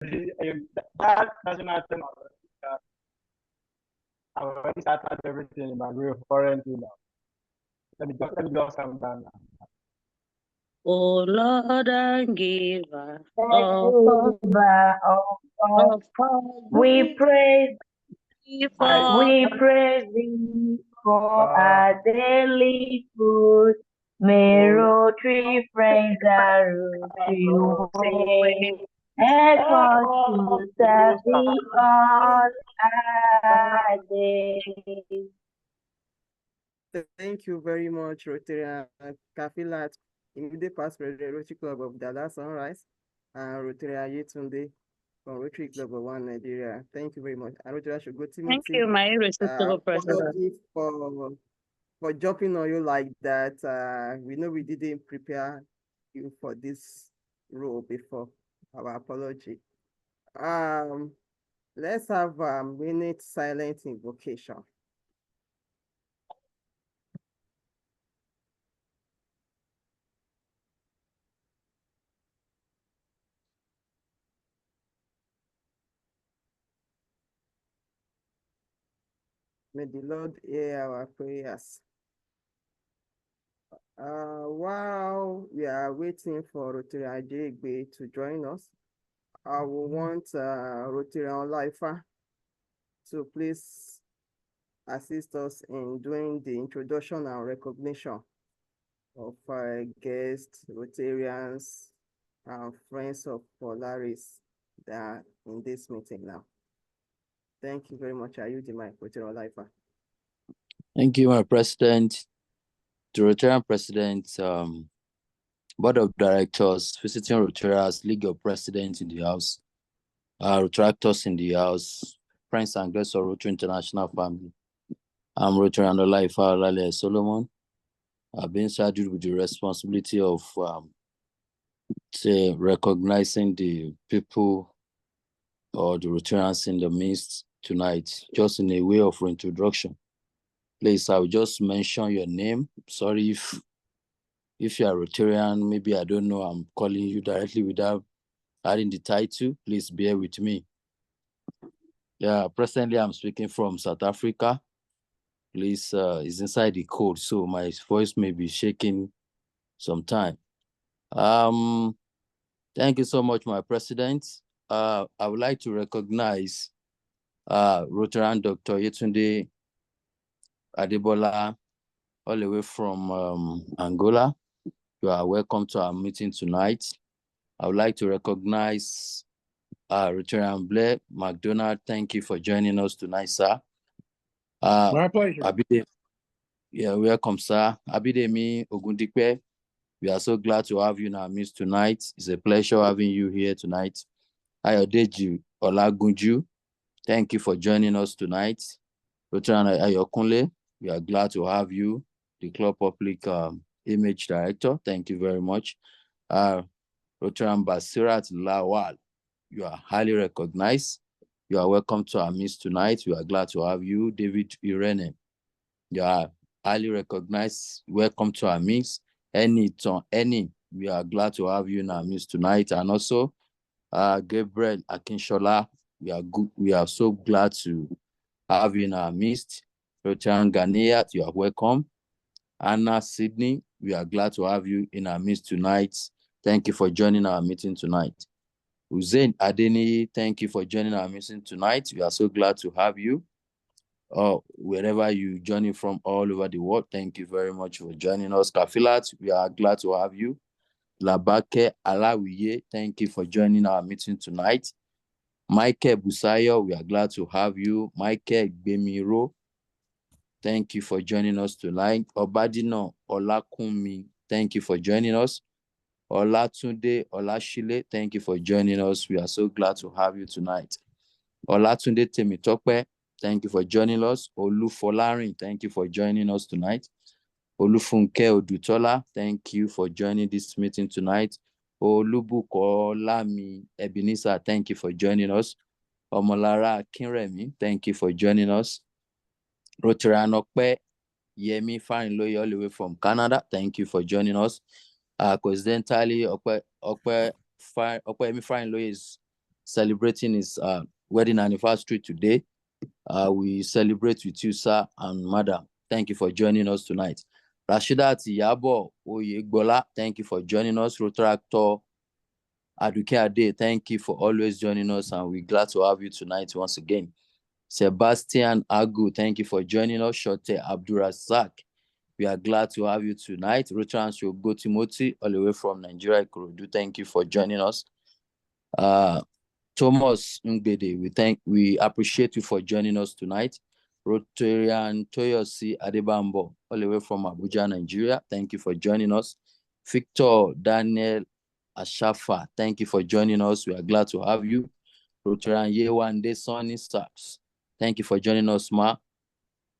that national team, I already started everything in my way foreign, let me just calm down now. Oh Lord and giver of Jehovah all we praise, for we praise thee for our daily food. May Rotary friends are Rotary way. Effort to serve thee all our days. Thank you very much, Rotary Kafilat, immediate past president, Rotary Club of Dada Sunrise, and Rotary Ayetunde from Rotary Club of One Nigeria. Thank you very much. And Rotary Shogoti thank you, my irresistible president. apology for jumping on you like that. We know we didn't prepare you for this role before. Our apology. Let's have a minute silent invocation. May the Lord hear our prayers. While we are waiting for Rotary Ajegbe to join us, I will want Rotary Lifer to please assist us in doing the introduction and recognition of guests, Rotarians, and friends of Polaris that are in this meeting now. Thank you very much. I use the mic, Rotary Lifer. Thank you, my president, the Rotarian president, board of directors, visiting Rotarians, League of Presidents in the house, Retractors in the house, friends and guests of Rotary International family. I'm Rotarian Lifer Olale Solomon. I've been saddled with the responsibility of recognizing the people or the Rotarians in the midst tonight, just in a way of reintroduction. Please, I will just mention your name. Sorry if you are Rotarian, maybe I don't know, I'm calling you directly without adding the title. Please bear with me. Yeah, presently I'm speaking from South Africa. Please, it's inside the code, so my voice may be shaking sometime. Thank you so much, my president. I would like to recognize Rotarian Dr. Yetunde Adebola, all the way from Angola. You are welcome to our meeting tonight. I would like to recognize Rotarian Blair McDonald. Thank you for joining us tonight, sir. My pleasure. Yeah, welcome, sir. Abidemi Ogundipe, we are so glad to have you in our midst tonight. It's a pleasure having you here tonight. Ayodeji Olagunju, thank you for joining us tonight. Rotarian Ayokunle, we are glad to have you, the Club Public Image Director. Thank you very much. Rotarian Basirat Lawal, you are highly recognized. You are welcome to our midst tonight. We are glad to have you. David Irene, you are highly recognized. Welcome to our midst. Any, we are glad to have you in our midst tonight. And also, Gabriel Akinshola, we are so glad to have you in our midst. Rotarian Ganiyat, you are welcome. Anna Sydney, we are glad to have you in our midst tonight. Thank you for joining our meeting tonight. Hussein Adeni, thank you for joining our meeting tonight. We are so glad to have you. Wherever you joining from all over the world, thank you very much for joining us. Kafilat, we are glad to have you. Labake Alawiye, thank you for joining our meeting tonight. Michael Busayo, we are glad to have you. Michael Gbemiro, thank you for joining us tonight. Obadino Olakunmi, thank you for joining us. Olatunde Olashile, thank you for joining us. We are so glad to have you tonight. Olatunde Temitope, thank you for joining us. Olufolarin, thank you for joining us tonight. Olufunke Odutola, thank you for joining this meeting tonight. Olubukolami Ebenezer, thank you for joining us. Omolara Kinremi, thank you for joining us. Rotarian Okpe Yemi Farinloye, all the way from Canada, thank you for joining us. Coincidentally, Okpe Yemi Farinloye is celebrating his wedding anniversary today. We celebrate with you, sir and madam. Thank you for joining us tonight. Rashidat Yabo Oyegbola, thank you for joining us. Rotractor Aduke Ade, thank you for always joining us, and we're glad to have you tonight once again. Sebastian Agu, thank you for joining us. Shote Abdurazak, we are glad to have you tonight. Rotran Shogo Timothy, all the way from Nigeria, Kurudu, thank you for joining us. Thomas Ngbede, we appreciate you for joining us tonight. Rotarian Toyosi Adebambo, all the way from Abuja, Nigeria, thank you for joining us. Victor Daniel Ashafa, thank you for joining us. We are glad to have you. Rotarian Yewande Sonny Saps, thank you for joining us, ma.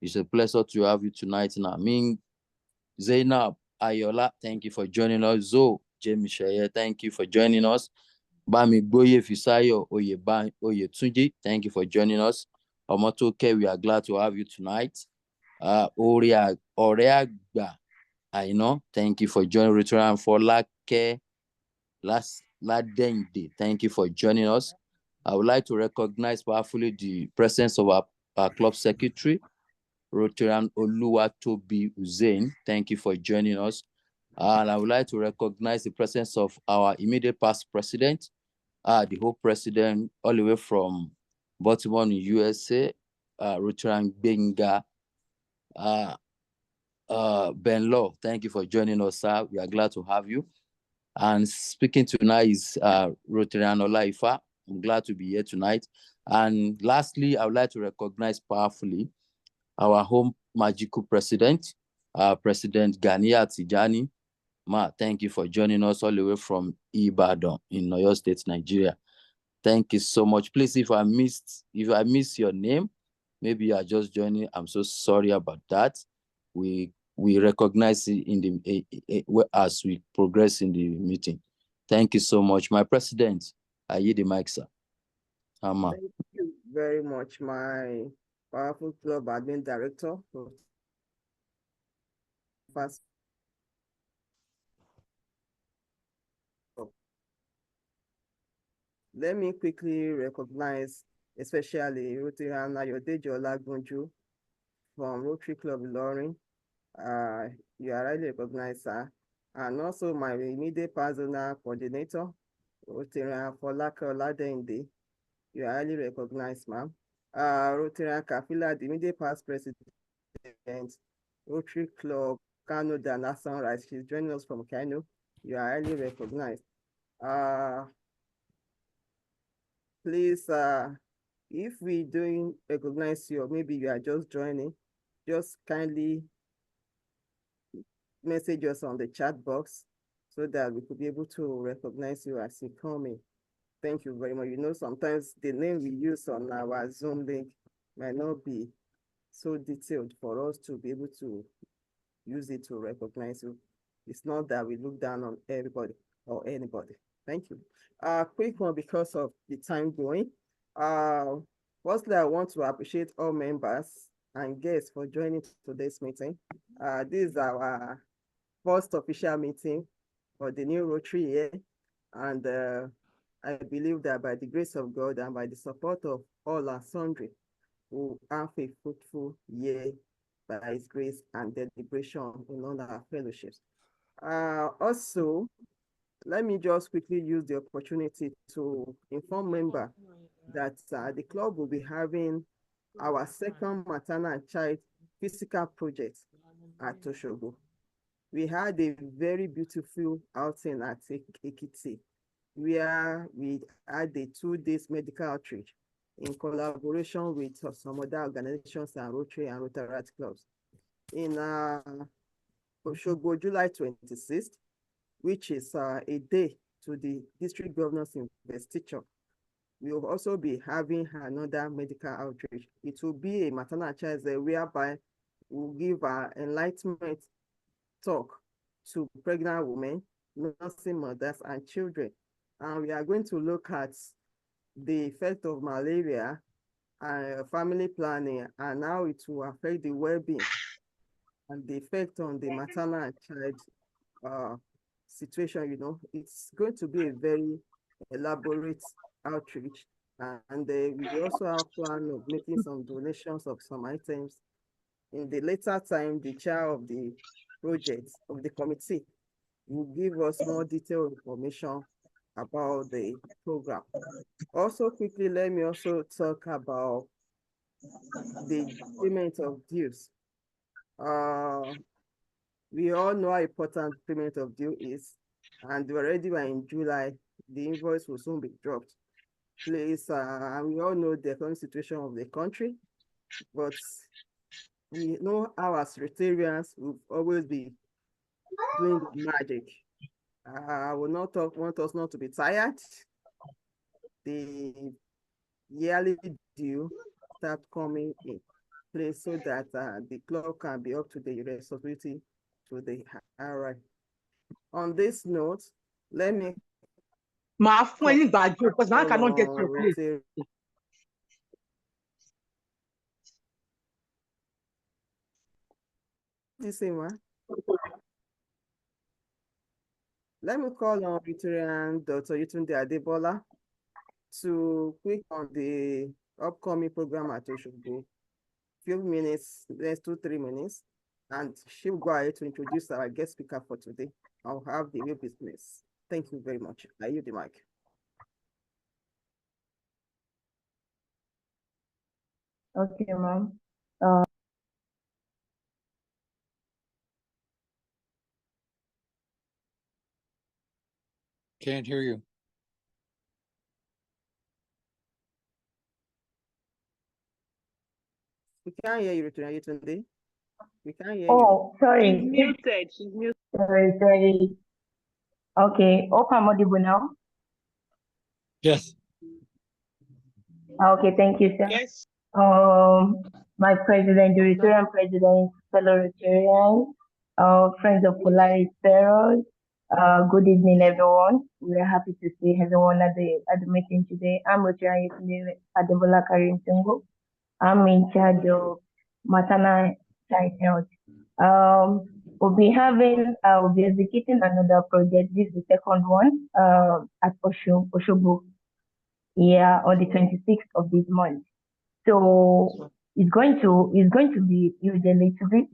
It's a pleasure to have you tonight. Naming Zainab Ayola, thank you for joining us. Zoe Jamie Sheye, thank you for joining us. Bami Boye Fisayo Oyetunji, thank you for joining us. Omotoke, we are glad to have you tonight. Oreagba, I know, thank you for joining. Return for Lake Ladende, thank you for joining us. I would like to recognize powerfully the presence of our club secretary, Rotarian Oluwatobi Uzain. Thank you for joining us. And I would like to recognize the presence of our immediate past president, the whole president, all the way from Baltimore in USA, Rotarian Benga Ben Law. Thank you for joining us, sir. We are glad to have you. And speaking tonight is Rotarian Olaifa. I'm glad to be here tonight. And lastly, I would like to recognize powerfully our home magical president, President Ganiyat Tijani. Ma, thank you for joining us all the way from Ibadan in Oyo State, Nigeria. Thank you so much. Please, if I missed your name, maybe you are just joining. I'm so sorry about that. We recognize it in the as we progress in the meeting. Thank you so much, my president. I yield the mic, sir. Thank you very much, my powerful club admin director. First, let me quickly recognize, especially Rotarian Ayodeji Olagunju from Rotary Club Ilorin. You are highly recognized, sir. And also my immediate personal coordinator, Rotarian Folake Oladende. You are highly recognized, ma'am. Rotarian Kafila, the immediate past president, Rotary Club Kano Dana Sunrise. She's joining us from Kano. You are highly recognized. Please, if we don't recognize you, or maybe you are just joining, just kindly message us on the chat box so that we could be able to recognize you as you come in. Thank you very much. You know, sometimes the name we use on our Zoom link might not be so detailed for us to be able to use it to recognize you. It's not that we look down on everybody or anybody. Thank you. Quick one because of the time going. Firstly, I want to appreciate all members and guests for joining today's meeting. This is our first official meeting for the new Rotary year, and I believe that by the grace of God and by the support of all our sundry, we'll have a fruitful year by His grace and deliberation in all our fellowships. Also, let me just quickly use the opportunity to inform members that the club will be having our second maternal and child physical project at Osogbo. We had a very beautiful outing at Ekiti, where we had a 2 days medical outreach in collaboration with some other organizations and Rotary and Rotaract clubs. In Osogbo, July 26th, which is a day to the district governor's investiture, we will also be having another medical outreach. It will be a maternal child day whereby we'll give an enlightenment talk to pregnant women, nursing mothers, and children. And we are going to look at the effect of malaria and family planning and how it will affect the well-being and the effect on the maternal and child situation. You know, it's going to be a very elaborate outreach. And we also have plan of making some donations of some items. In the later time, the chair of the project, of the committee, will give us more detailed information about the program. Also, quickly, let me also talk about the payment of dues. We all know how important payment of due is, and already we're in July, the invoice will soon be dropped. Please, and we all know the economic situation of the country, but we know how as Rotarians will always be doing the magic. I will not want us not to be tired. The yearly due start coming in place so that the clock can be up to the responsibility to the RI. On this note, let me Ma fún ẹ ní ìgbàjọ because I call cannot get on your place. Rotary. Let me call on Rotarian Dr. Yetunde Adebola to quick on the upcoming program at Oshogbo. Few minutes, less 2-3 minutes, and she'll go ahead to introduce our guest speaker for today. I'll have the real business. Thank you very much. I yield the mic. Okay, ma'am. Can't hear you. We can't hear you, Yetunde. We can't hear you. Oh, sorry. She's muted. She's muted. Sorry. Okay, hope I'm audible now. Yes. Okay, thank you, sir. Yes. My president, the Rotarian president, fellow Rotarians, friends of Polaris Sparrows, good evening, everyone. We are happy to see everyone at the meeting today. I'm Rotarian Adebola Karim Tungo. I'm in charge of maternal child health. We'll be executing another project. This is the second one at Oshogbo, on the 26th of this month. So it's going to be used a little bit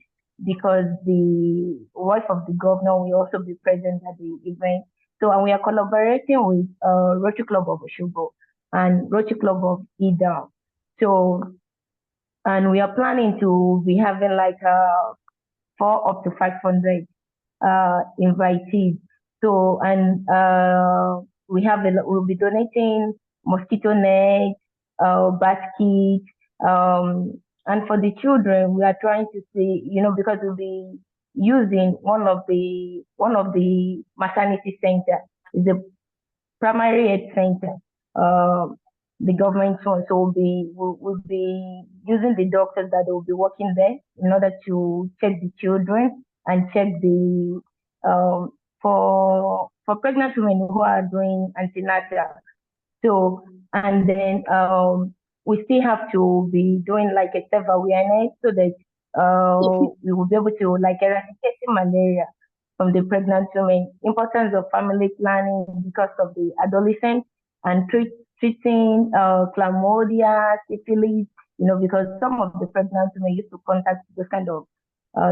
because the wife of the governor will also be present at the event. So, and we are collaborating with Rotary Club of Oshogbo and Rotary Club of Ida. So, and we are planning to be having like 4 up to 500 invitees. So, and we'll be donating mosquito nets, baskets, and for the children, we are trying to see, because we'll be using one of the maternity center, is a primary health center, the government one. So we'll be using the doctors that will be working there in order to check the children and check the for pregnant women who are doing antenatal. So, and then we still have to be doing like a self-awareness so that we will be able to like eradicate malaria from the pregnant women. Importance of family planning because of the adolescents and treating chlamydia, syphilis, because some of the pregnant women used to contact those kind of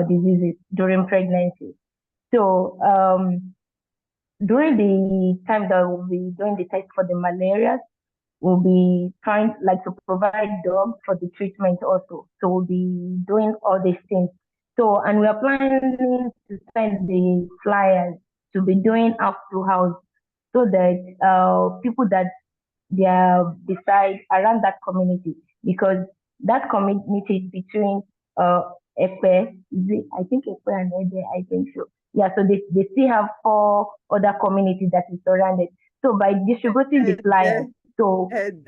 diseases during pregnancy. So during the time that we'll be doing the test for the malaria, we'll be trying like to provide dogs for the treatment also. So we'll be doing all these things. So, and we are planning to send the flyers to be doing house to house so that people that they are beside around that community, because that community is between Epe, I think Epe and Ede, I think so. Yeah, so they still have 4 other communities that is surrounded. So by distributing the flyers, so Ede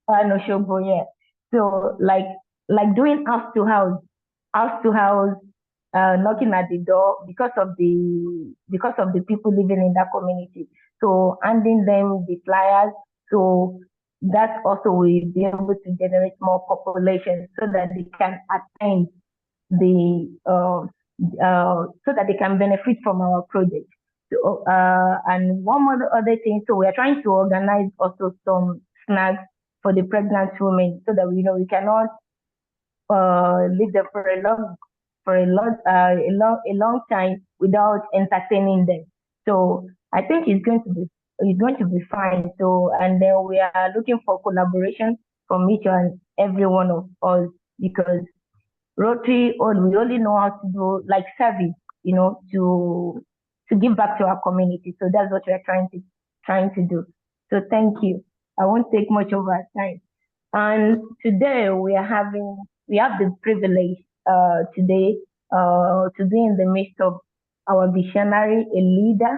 and Oshogbo, yeah. So like doing house to house, knocking at the door because of the people living in that community. So handing them the flyers. So that also will be able to generate more population so that they can attend so that they can benefit from our project. So, and one more other thing, so we are trying to organize also some snacks for the pregnant women so that we cannot leave them for a long time without entertaining them. So I think it's going to be fine. So, and then we are looking for collaboration from each and every one of us, because Rotary, we only know how to do like service, to give back to our community. So that's what we're trying to do. So thank you. I won't take much of our time. And today we have the privilege today to be in the midst of our visionary, a leader,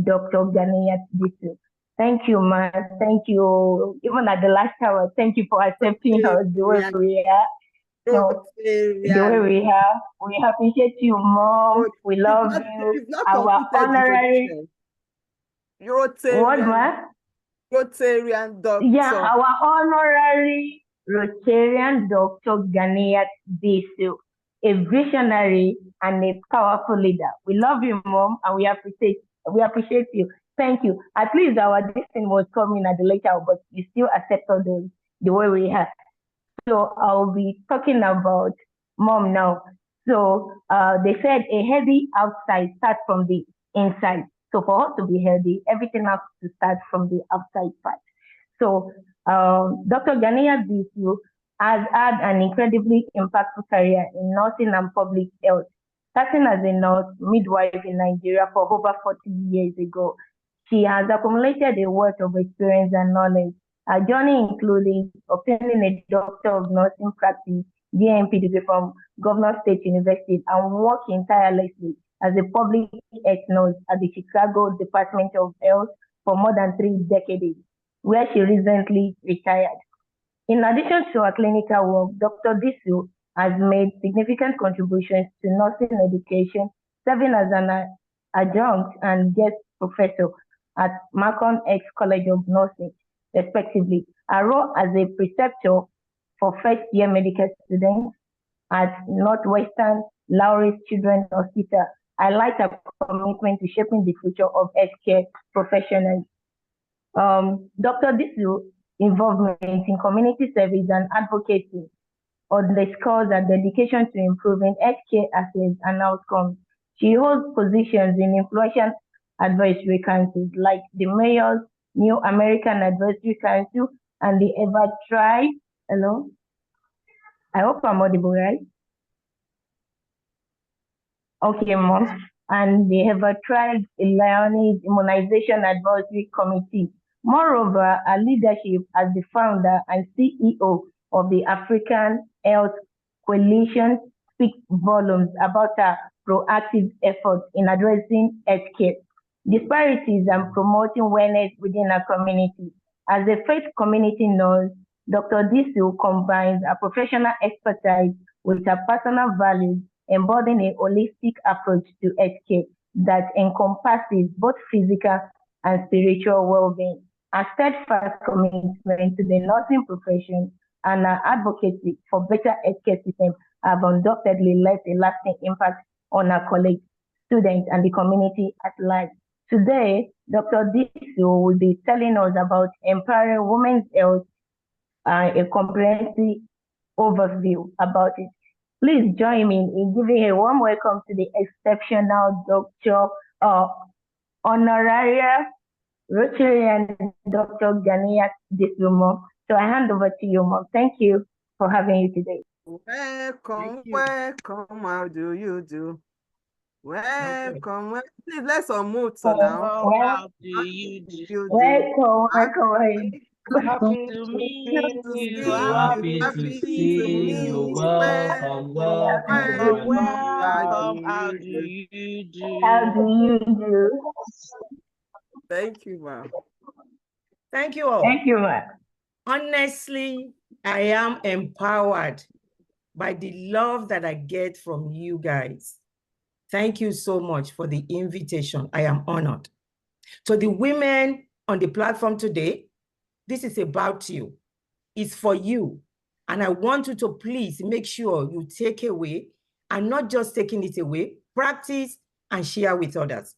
Dr. Ganiyat Disu. Thank you, man. Thank you. Even at the last hour, thank you for accepting us the way we are. So the way we have, we appreciate you, Mom. We love you. You've not Our completed honorary, what, Rotarian, man? Rotarian doctor. Yeah, our honorary Rotarian Dr. Ganiyat Disu, a visionary and a powerful leader. We love you, Mom, and we appreciate you. Thank you. At least our destiny was coming at the later, but you still accepted us the way we have. So I'll be talking about Mom now. So they said a healthy outside starts from the inside. So for us to be healthy, everything has to start from the outside part. So Dr. Ganiyat Disu has had an incredibly impactful career in nursing and public health, starting as a nurse midwife in Nigeria for over 40 years ago. She has accumulated a wealth of experience and knowledge. Her journey including obtaining a Doctor of Nursing Practice DNP degree from Governor State University and working tirelessly as a public health nurse at the Chicago Department of Health for more than 3 decades, where she recently retired. In addition to her clinical work, Dr. Disu has made significant contributions to nursing education, serving as an adjunct and guest professor at Malcolm X College of Nursing, respectively. Her role as a preceptor for first-year medical students at Northwestern Lowry's Children's Hospital highlights her commitment to shaping the future of healthcare professionals. Dr. Disu involvement in community service and advocacy underscores her dedication to improving healthcare access and outcomes. She holds positions in influential advisory councils like the Mayor's New American Advisory Council and the Ever Try. Hello? I hope I'm audible, right? Okay, Mom. And they have tried a Leonid Immunization Advisory Committee. Moreover, her leadership as the founder and CEO of the African Health Coalition speaks volumes about her proactive efforts in addressing healthcare disparities and promoting wellness within our community. As a faith community nurse, Dr. Disu combines her professional expertise with her personal values, embodying a holistic approach to healthcare that encompasses both physical and spiritual well-being. Her steadfast commitment to the nursing profession and her advocacy for better healthcare systems have undoubtedly left a lasting impact on our colleagues, students, and the community at large. Today, Dr. Disu will be telling us about empowering women's health, a comprehensive overview about it. Please join me in giving a warm welcome to the exceptional Dr. Honoraria Rotarian Dr. Ganiyat Disu, Mom. So I hand over to you, Mom. Thank you for having you today. Welcome, welcome. How do you do? Welcome. Please let's unmute so now. How do you do? Welcome. Happy To to meet see you, you. happy Happy to to see meet you. you. Welcome, How how do do you you How do? do you do? Thank you, ma'am. Thank you all. Thank you, ma'am. Honestly, I am empowered by the love that I get from you guys. Thank you so much for the invitation. I am honored. So the women on the platform today, this is about you. It's for you. And I want you to please make sure you take away, and not just taking it away, practice and share with others.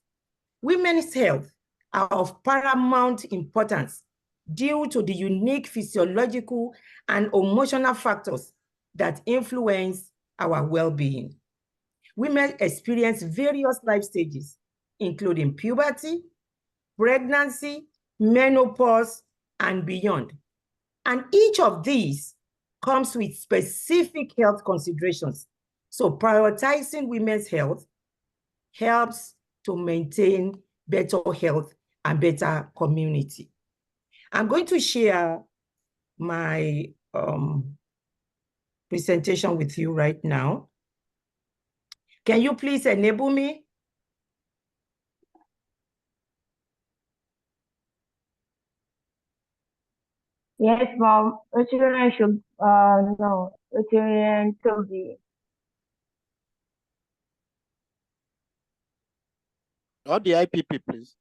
Women's health are of paramount importance due to the unique physiological and emotional factors that influence our well-being. Women experience various life stages, including puberty, pregnancy, menopause, and beyond. And each of these comes with specific health considerations. So prioritizing women's health helps to maintain better health and better community. I'm going to share my presentation with you right now. Can you please enable me? Yes, Mom. Rotarian should, no, Rotarian should be. Or the IPP, please.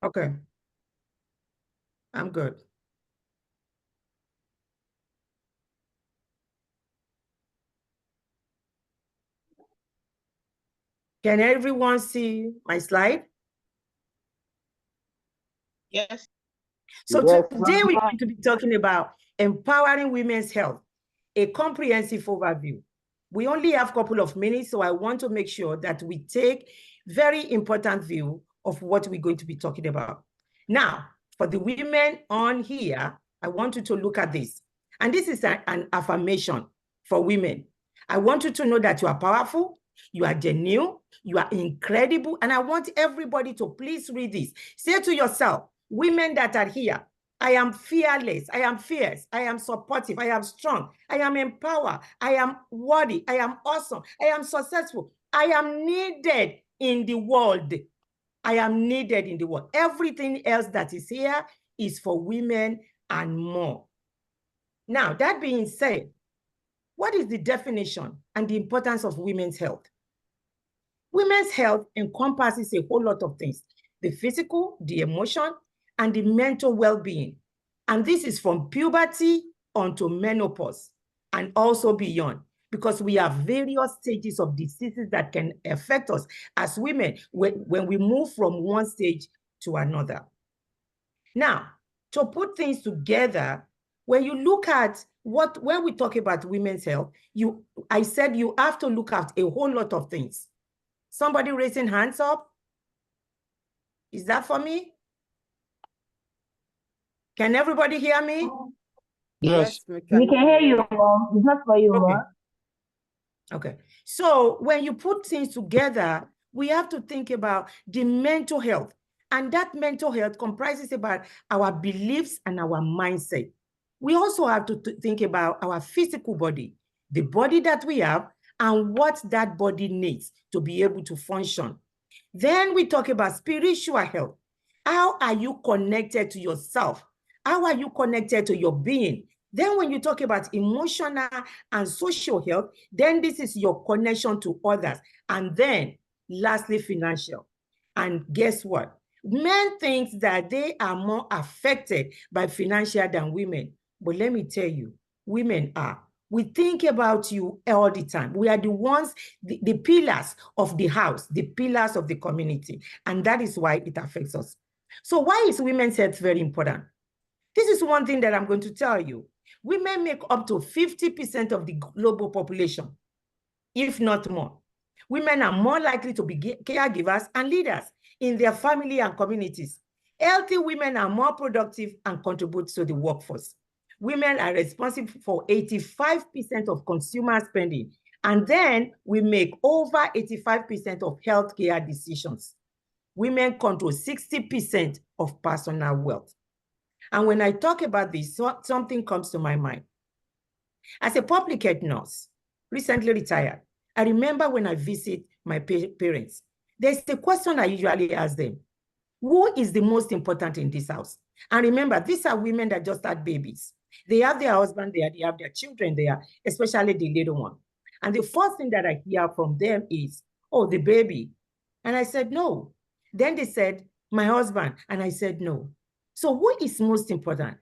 Okay. I'm good. Can everyone see my slide? Yes. So Yes, today we're Mom. going to be talking about empowering women's health, a comprehensive overview. We only have a couple of minutes, so I want to make sure that we take very important view of what we're going to be talking about. Now, for the women on here, I want you to look at this. And this is an affirmation for women. I want you to know that you are powerful, you are genuine, you are incredible, and I want everybody to please read this. Say to yourself, women that are here, I am fearless, I am fierce, I am supportive, I am strong, I am empowered, I am worthy, I am awesome, I am successful, I am needed in the world. I am needed in the world. Everything else that is here is for women and more. Now, that being said, what is the definition and the importance of women's health? Women's health encompasses a whole lot of things: the physical, the emotion, and the mental well-being. And this is from puberty onto menopause and also beyond, because we have various stages of diseases that can affect us as women when we move from one stage to another. Now, to put things together, when you look at when we talk about women's health, I said you have to look at a whole lot of things. Somebody raising hands up? Is that for me? Can everybody hear me? Yes. we We can hear you, Mom. It's not for you, Okay. Mom. Okay. So when you put things together, we have to think about the mental health. And that mental health comprises about our beliefs and our mindset. We also have to think about our physical body, the body that we have, and what that body needs to be able to function. Then we talk about spiritual health. How are you connected to yourself? How are you connected to your being? Then when you talk about emotional and social health, then this is your connection to others. And then lastly, financial. And guess what? Men think that they are more affected by financial than women. But let me tell you, women are. We think about you all the time. We are the ones, the pillars of the house, the pillars of the community. And that is why it affects us. So why is women's health very important? This is one thing that I'm going to tell you. Women make up to 50% of the global population, if not more. Women are more likely to be caregivers and leaders in their family and communities. Healthy women are more productive and contribute to the workforce. Women are responsible for 85% of consumer spending, and then we make over 85% of healthcare decisions. Women control 60% of personal wealth. And when I talk about this, something comes to my mind. As a public health nurse, recently retired, I remember when I visit my parents, there's a question I usually ask them: who is the most important in this house? And remember, these are women that just had babies. They have their husband there, they have their children there, especially the little one. And the first thing that I hear from them is, oh, the baby. And I said, no. Then they said, my husband. And I said, no. So who is most important?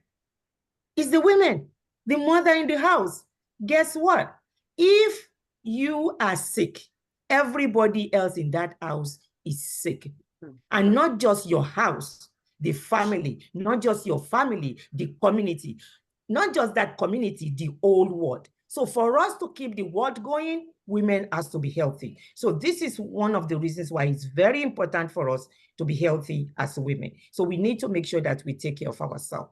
It's the women, the mother in the house. Guess what? If you are sick, everybody else in that house is sick. And not just your house, the family, not just your family, the community, not just that community, the whole world. So for us to keep the world going, women has to be healthy. So this is one of the reasons why it's very important for us to be healthy as women. So we need to make sure that we take care of ourselves.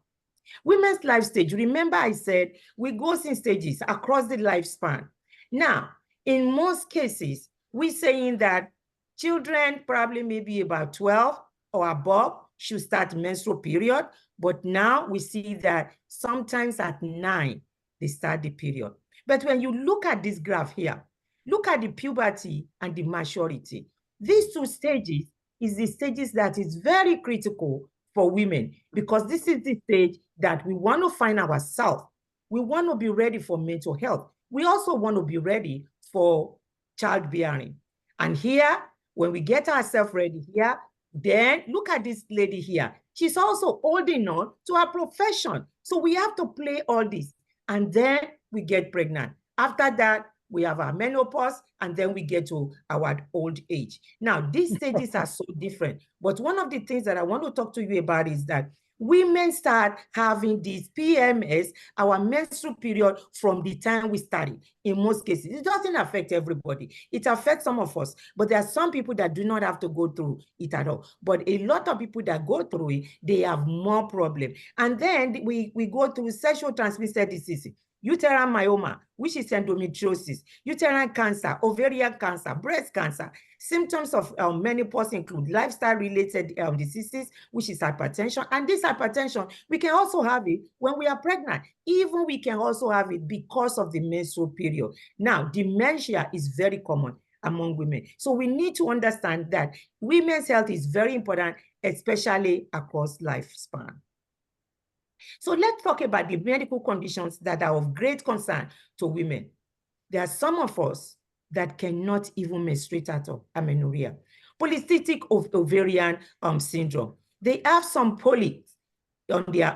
Women's life stage, remember I said we go in stages across the lifespan. Now, in most cases, we're saying that children probably maybe about 12 or above should start menstrual period, but now we see that sometimes at 9, they start the period. But when you look at this graph here, look at the puberty and the maturity. These two stages is the stages that is very critical for women, because this is the stage that we want to find ourselves. We want to be ready for mental health. We also want to be ready for childbearing. And here, when we get ourselves ready here, then look at this lady here. She's also holding on to her profession. So we have to play all this. And then we get pregnant. After that, we have our menopause, and then we get to our old age. Now, these stages are so different. But one of the things that I want to talk to you about is that women start having this PMS, our menstrual period, from the time we started. In most cases, it doesn't affect everybody. It affects some of us, but there are some people that do not have to go through it at all. But a lot of people that go through it, they have more problem. And then we go through sexual transmitted diseases. Uterine myoma, which is endometriosis, uterine cancer, ovarian cancer, breast cancer. Symptoms of menopause include lifestyle-related diseases, which is hypertension. And this hypertension, we can also have it when we are pregnant. Even we can also have it because of the menstrual period. Now, dementia is very common among women. So we need to understand that women's health is very important, especially across lifespan. So let's talk about the medical conditions that are of great concern to women. There are some of us that cannot even menstruate at all, amenorrhea. Polycystic ovarian syndrome. They have some polyps on their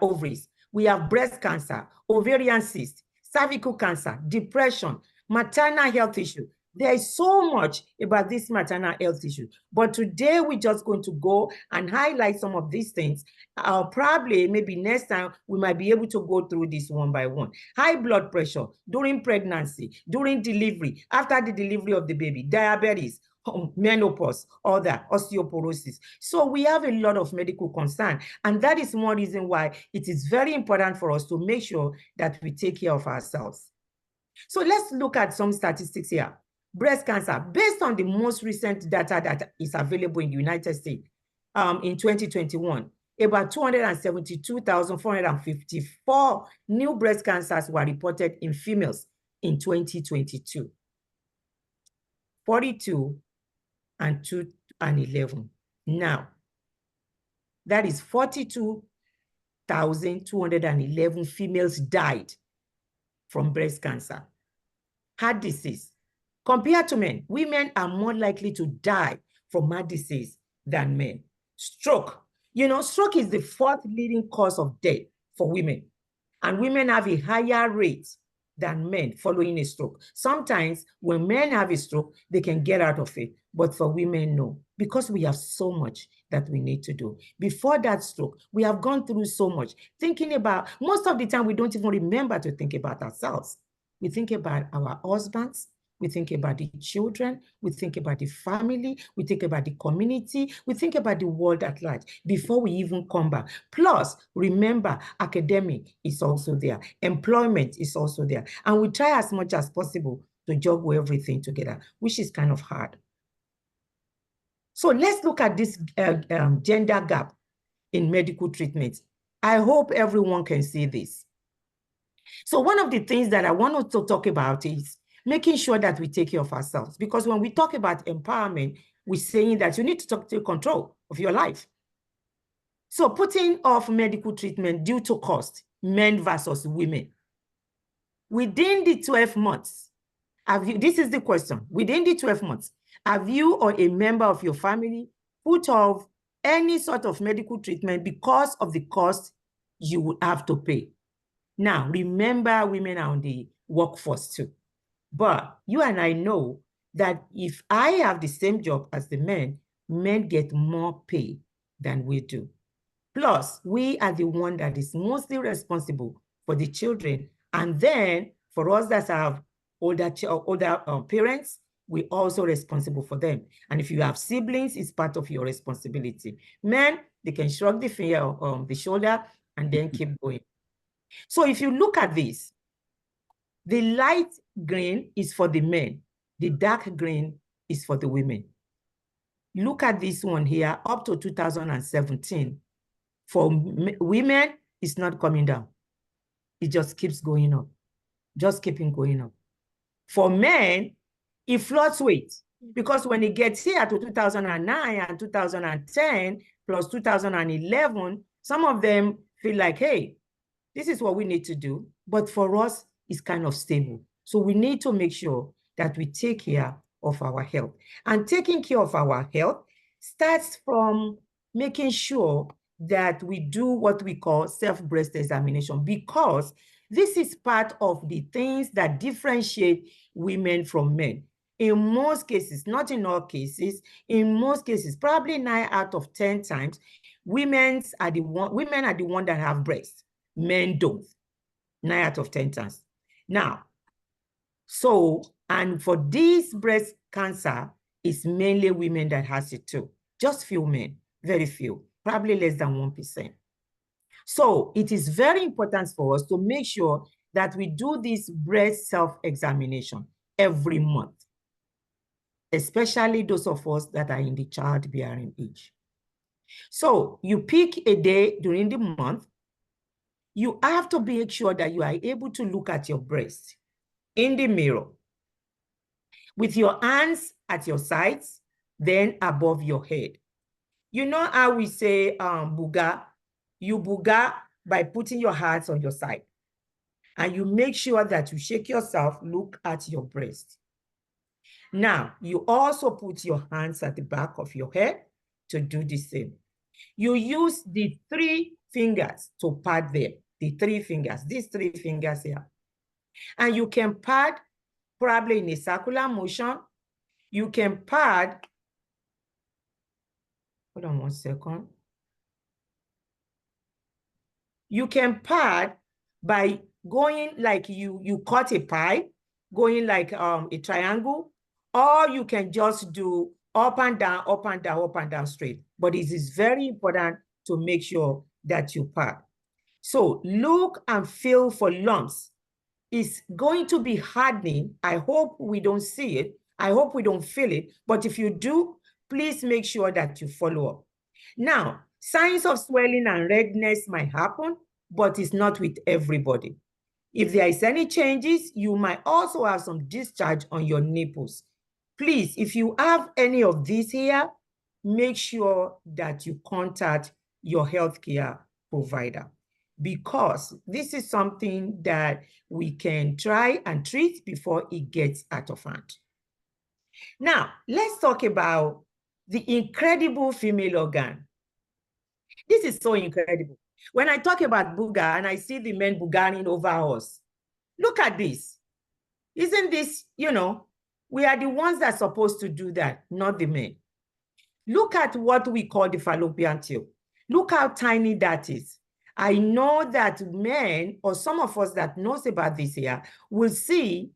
ovaries. We have breast cancer, ovarian cyst, cervical cancer, depression, maternal health issue. There is so much about this maternal health issue, but today we're just going to go and highlight some of these things. Probably maybe next time we might be able to go through this one by one. High blood pressure during pregnancy, during delivery, after the delivery of the baby, diabetes, menopause, other osteoporosis. So we have a lot of medical concern, and that is one reason why it is very important for us to make sure that we take care of ourselves. So let's look at some statistics here. Breast cancer, based on the most recent data that is available in the United States, in 2021, about 272,454 new breast cancers were reported in females in 2022. 42 and 2 and 11. Now, that is 42,211 females died from breast cancer. Heart disease. Compared to men, women are more likely to die from heart disease than men. Stroke. You know, stroke is the 4th leading cause of death for women. And women have a higher rate than men following a stroke. Sometimes when men have a stroke, they can get out of it. But for women, no, because we have so much that we need to do. Before that stroke, we have gone through so much. Thinking about, most of the time, we don't even remember to think about ourselves. We think about our husbands. We think about the children, we think about the family, we think about the community, we think about the world at large before we even come back. Plus, remember, academic is also there, employment is also there, and we try as much as possible to juggle everything together, which is kind of hard. So let's look at this gender gap in medical treatment. I hope everyone can see this. So one of the things that I want to talk about is making sure that we take care of ourselves. Because when we talk about empowerment, we're saying that you need to take control of your life. So putting off medical treatment due to cost, men versus women. Within the 12 months, this is the question, within the 12 months, have you or a member of your family put off any sort of medical treatment because of the cost you would have to pay? Now, remember, women are on the workforce too. But you and I know that if I have the same job as the men get more pay than we do. Plus, we are the one that is mostly responsible for the children. And then for us that have older parents, we're also responsible for them. And if you have siblings, it's part of your responsibility. Men, they can shrug the finger on the shoulder and then keep going. So if you look at this, the light green is for the men. The dark green is for the women. Look at this one here, up to 2017. For women, it's not coming down. It just keeps going up. Just keeping going up. For men, it fluctuates because when it gets here to 2009 and 2010 plus 2011, some of them feel like, hey, this is what we need to do. But for us, it's kind of stable. So we need to make sure that we take care of our health. And taking care of our health starts from making sure that we do what we call self-breast examination, because this is part of the things that differentiate women from men. In most cases, not in all cases, in most cases, probably 9 out of 10 times, women are the one that have breasts. Men don't. 9 out of 10 times. Now, so, and for this breast cancer, it's mainly women that has it too. Just few men, very few, probably less than 1%. So it is very important for us to make sure that we do this breast self-examination every month, especially those of us that are in the childbearing age. So you pick a day during the month. You have to make sure that you are able to look at your breast in the mirror with your hands at your sides, then above your head. You know how we say buga? You buga by putting your hands on your side. And you make sure that you shake yourself, look at your breast. Now, you also put your hands at the back of your head to do the same. You use the 3 fingers to pat there. The 3 fingers, these 3 fingers here. And you can pat probably in a circular motion. You can pat, hold on one second. You can pat by going like you cut a pie, going like a triangle, or you can just do up and down, up and down, up and down straight. But it is very important to make sure that you pat. So look and feel for lumps. It's going to be hardening. I hope we don't see it. I hope we don't feel it. But if you do, please make sure that you follow up. Now, signs of swelling and redness might happen, but it's not with everybody. If there is any changes, you might also have some discharge on your nipples. Please, if you have any of these here, make sure that you contact your healthcare provider, because this is something that we can try and treat before it gets out of hand. Now, let's talk about the incredible female organ. This is so incredible. When I talk about booger and I see the men boogaring over us, look at this. Isn't this, we are the ones that are supposed to do that, not the men. Look at what we call the fallopian tube. Look how tiny that is. I know that men, or some of us that knows about this here, will see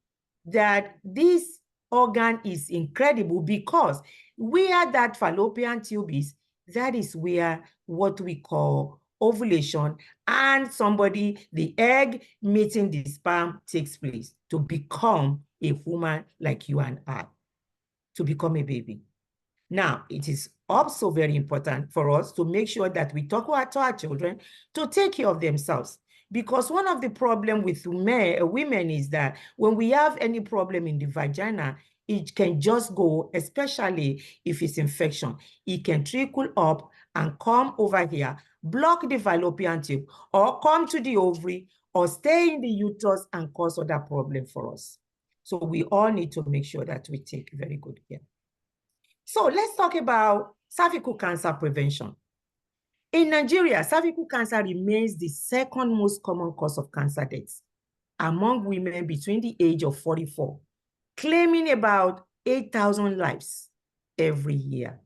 that this organ is incredible, because where that fallopian tube is, that is where what we call ovulation and the egg meeting the sperm takes place to become a woman like you and I, to become a baby. Now, it is also very important for us to make sure that we talk to our children to take care of themselves. Because one of the problems with women is that when we have any problem in the vagina, it can just go, especially if it's infection. It can trickle up and come over here, block the fallopian tube, or come to the ovary, or stay in the uterus and cause other problems for us. So we all need to make sure that we take very good care. So let's talk about cervical cancer prevention. In Nigeria, cervical cancer remains the 2nd most common cause of cancer deaths among women between the age of 44 claiming about 8,000 lives every year.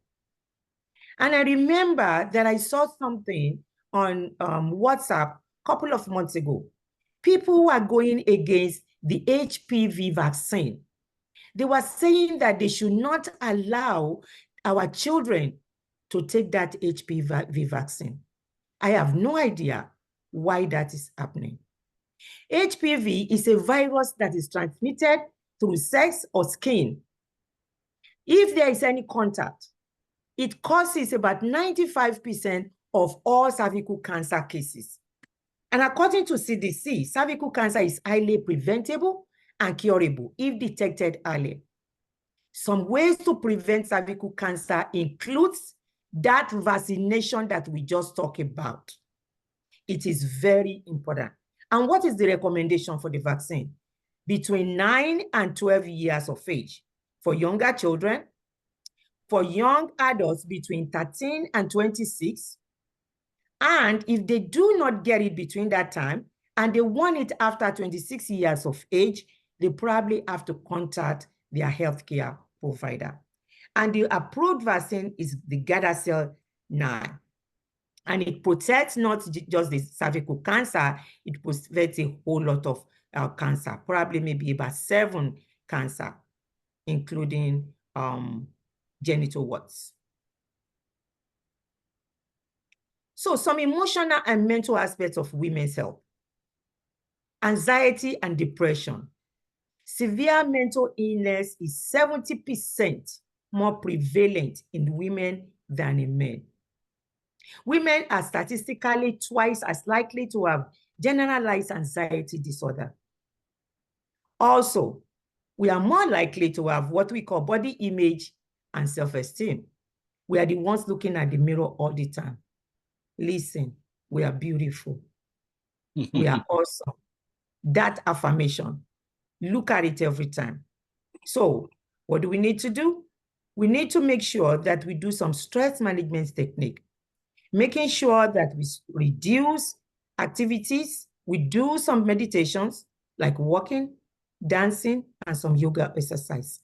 And I remember that I saw something on WhatsApp a couple of months ago. People who are going against the HPV vaccine. They were saying that they should not allow our children to take that HPV vaccine. I have no idea why that is happening. HPV is a virus that is transmitted through sex or skin. If there is any contact, it causes about 95% of all cervical cancer cases. And according to CDC, cervical cancer is highly preventable and curable if detected early. Some ways to prevent cervical cancer includes that vaccination that we just talked about. It is very important. And what is the recommendation for the vaccine? Between 9 and 12 years of age for younger children, for young adults between 13 and 26. And if they do not get it between that time and they want it after 26 years of age, they probably have to contact their healthcare provider. And the approved vaccine is the Gardasil 9. And it protects not just the cervical cancer, it protects a whole lot of cancer, probably maybe about 7 cancer, including genital warts. So some emotional and mental aspects of women's health. Anxiety and depression. Severe mental illness is 70% more prevalent in women than in men. Women are statistically twice as likely to have generalized anxiety disorder. Also, we are more likely to have what we call body image and self-esteem. We are the ones looking at the mirror all the time. Listen, we are beautiful. We are awesome. That affirmation, look at it every time. So what do we need to do? We need to make sure that we do some stress management technique, making sure that we reduce activities, we do some meditations like walking, dancing, and some yoga exercise.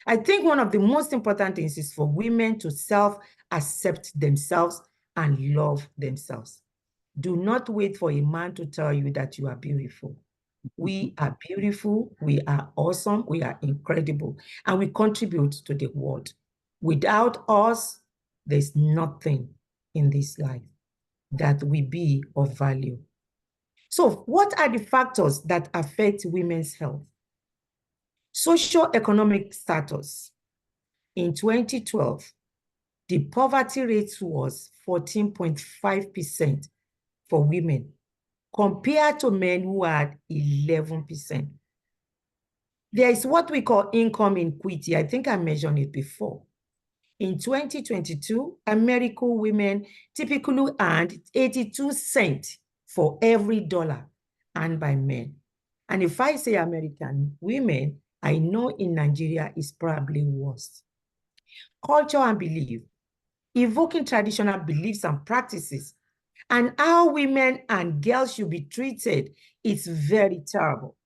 I think one of the most important things is for women to self-accept themselves and love themselves. Do not wait for a man to tell you that you are beautiful. We are beautiful, we are awesome, we are incredible, and we contribute to the world. Without us, there's nothing in this life that will be of value. So what are the factors that affect women's health? Socioeconomic status. In 2012, the poverty rate was 14.5% for women, compared to men who had 11%. There is what we call income inequity. I think I mentioned it before. In 2022, American women typically earned 82 cents for every dollar earned by men. And if I say American women, I know in Nigeria is probably worse. Culture and belief, evoking traditional beliefs and practices, and how women and girls should be treated is very terrible.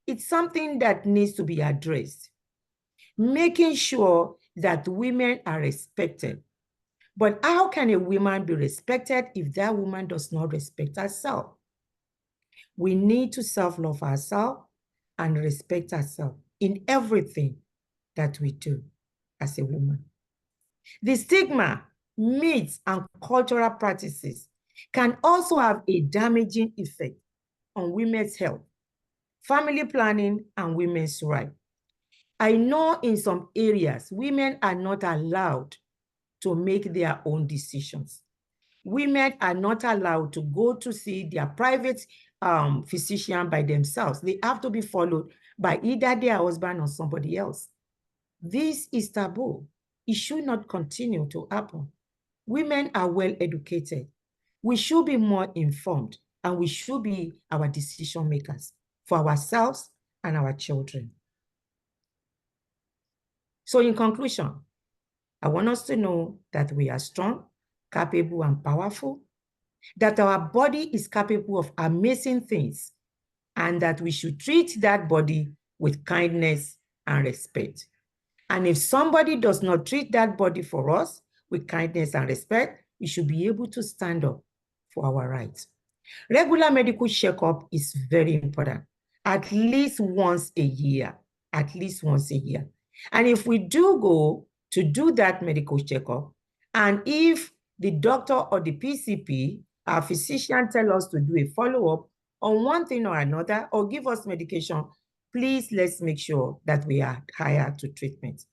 It's something that needs to be addressed. Making sure that women are respected. But how can a woman be respected if that woman does not respect herself? We need to self-love ourselves and respect ourselves in everything that we do as a woman. The stigma, myths, and cultural practices can also have a damaging effect on women's health, family planning, and women's rights. I know in some areas, women are not allowed to make their own decisions. Women are not allowed to go to see their private physician by themselves. They have to be followed by either their husband or somebody else. This is taboo. It should not continue to happen. Women are well educated. We should be more informed, and we should be our decision makers for ourselves and our children. So in conclusion, I want us to know that we are strong, capable, and powerful, that our body is capable of amazing things, and that we should treat that body with kindness and respect. And if somebody does not treat that body for us with kindness and respect, we should be able to stand up for our rights. Regular medical checkup is very important, at least once a year, at least once a year. And if we do go to do that medical checkup, and if the doctor or the PCP, our physician, tell us to do a follow-up on one thing or another, or give us medication, please let's make sure that we are hired to treatment.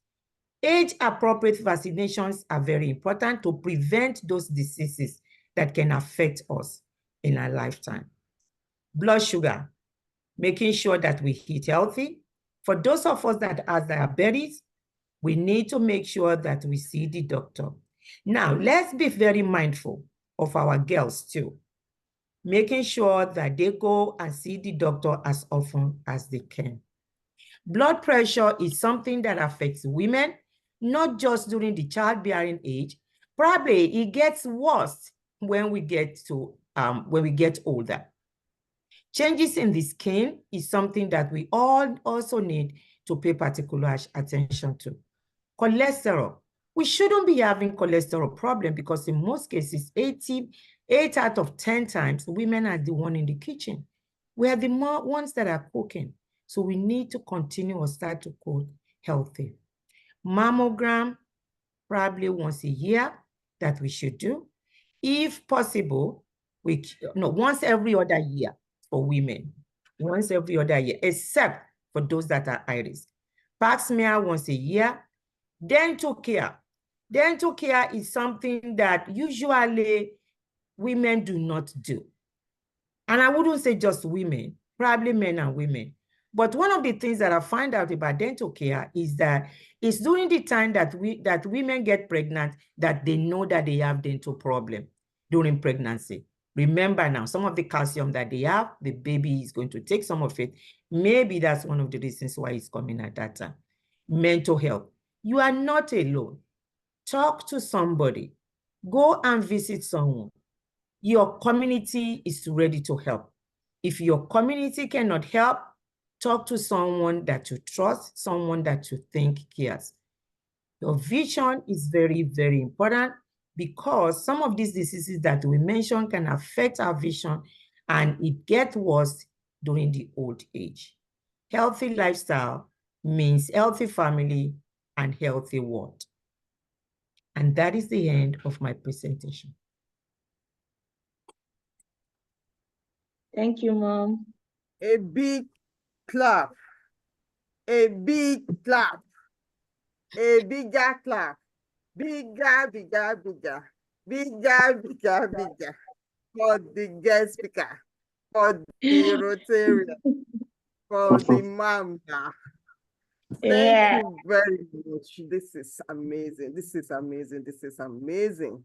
Age-appropriate vaccinations are very important to prevent those diseases that can affect us in our lifetime. Blood sugar, making sure that we eat healthy. For those of us that have diabetes, we need to make sure that we see the doctor. Now, let's be very mindful of our girls too, making sure that they go and see the doctor as often as they can. Blood pressure is something that affects women, not just during the childbearing age. Probably it gets worse when we get older. Changes in the skin is something that we all also need to pay particular attention to. Cholesterol. We shouldn't be having cholesterol problem because in most cases, 8 out of 10 times, women are the one in the kitchen. We are the ones that are cooking. So we need to continue or start to cook healthy. Mammogram, probably once a year that we should do. If possible, once every other year for women, once every other year, except for those that are high risk. Pap smear once a year. Dental care. Dental care is something that usually women do not do. And I wouldn't say just women, probably men and women. But one of the things that I find out about dental care is that it's during the time that women get pregnant that they know that they have dental problem during pregnancy. Remember now, some of the calcium that they have, the baby is going to take some of it. Maybe that's one of the reasons why it's coming at that time. Mental health. You are not alone. Talk to somebody. Go and visit someone. Your community is ready to help. If your community cannot help, talk to someone that you trust, someone that you think cares. Your vision is very, very important because some of these diseases that we mentioned can affect our vision and it gets worse during the old age. Healthy lifestyle means healthy family and healthy world. And that is the end of my presentation. Thank you, Mom. A big clap. A big clap. A bigger clap. Bigger, bigger, bigger. Bigger, bigger, bigger. For the guest speaker. For the Rotarian. For the mama. Thank you very much. This is amazing. This is amazing. This is amazing.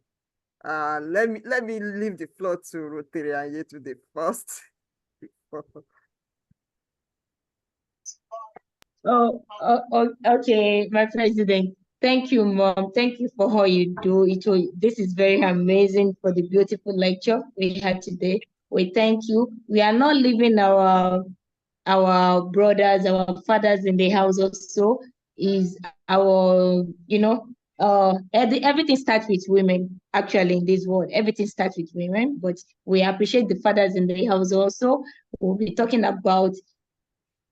Let me leave the floor to Rotarian to the first. Okay, my president. Thank you, Mom. Thank you for all you do. This is very amazing for the beautiful lecture we had today. We thank you. We are not leaving our brothers, our fathers in the house also. Is our, everything starts with women, actually, in this world. Everything starts with women, but we appreciate the fathers in the house also. We'll be talking about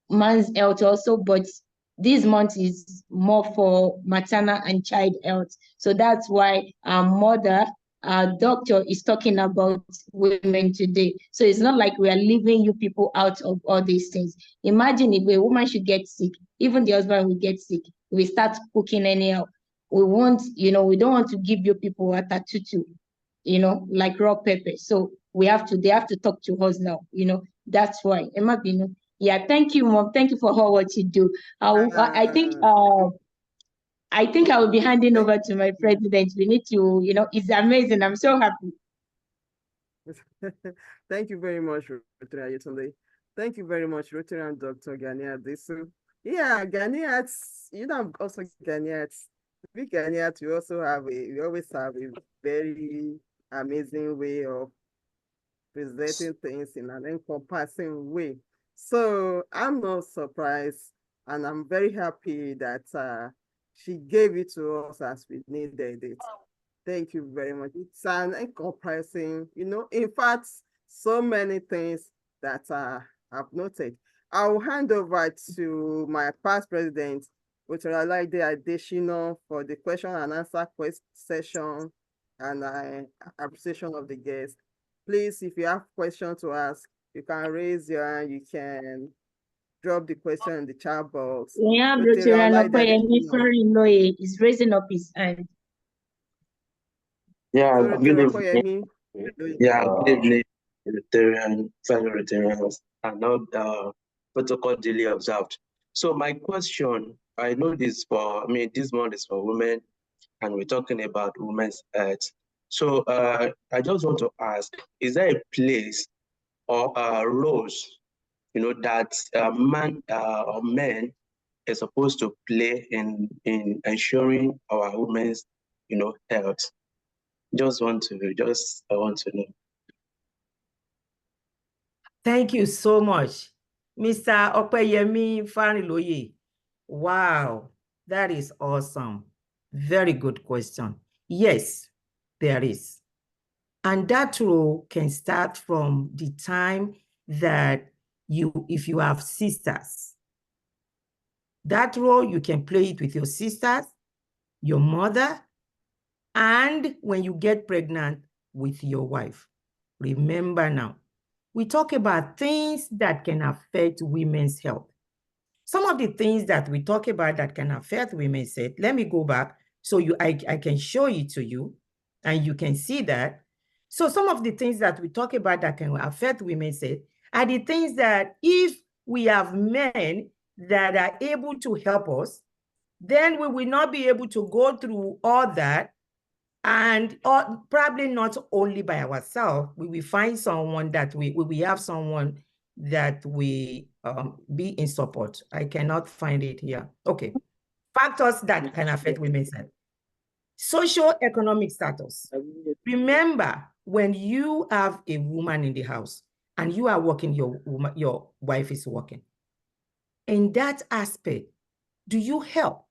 man's health also, but this month is more for maternal and child health. So that's why our doctor is talking about women today. So it's not like we are leaving you people out of all these things. Imagine if a woman should get sick, even the husband will get sick, we start cooking anyhow. We don't want to give you people atatutu, like raw pepper. So they have to talk to us now, that's why. Yeah, thank you, Mom. Thank you for all what you do. I think I will be handing over to my president. We need to, it's amazing. I'm so happy. Thank you very much, Rotary Ayetunde. Thank you very much, Rotary and Dr. Ganiyat Disu. Yeah, Ganiyat, also Ganiyat. We Ganiyat, we always have a very amazing way of presenting things in an encompassing way. So I'm not surprised And I'm very happy that she gave it to us as we needed it. Thank you very much. It's an encompassing, in fact, so many things that I've noted. I'll hand over to my past president, Otoralaide Adeshina, for the question and answer session and appreciation of the guests. Please, if you have questions to ask, you can raise your hand, you can drop the question in the chat box. We have Rotn Farinloye is raising up his hand. Yeah, So, good Rotn evening. Yeah, good evening, Rotarian, fellow Rotarians, and all protocol duly observed. So my question, I know this this month is for women, and we're talking about women's health. So I just want to ask, is there a place or roles, that man or men are supposed to play in ensuring our women's, health? I want to know. Thank you so much, Mr. Opeyemi Fariloye. Wow, that is awesome. Very good question. Yes, there is. And that role can start from the time that if you have sisters. That role, you can play it with your sisters, your mother, and when you get pregnant with your wife. Remember now, we talk about things that can affect women's health. Some of the things that we talk about that can affect women's health, let me go back so I can show it to you and you can see that. So some of the things that we talk about that can affect women's health are the things that if we have men that are able to help us, then we will not be able to go through all that. And probably not only by ourselves, we will find someone that we have someone that we be in support. I cannot find it here. Okay. Factors that can affect women's health. Socio-economic status. Remember, when you have a woman in the house and you are working, your wife is working. In that aspect, do you help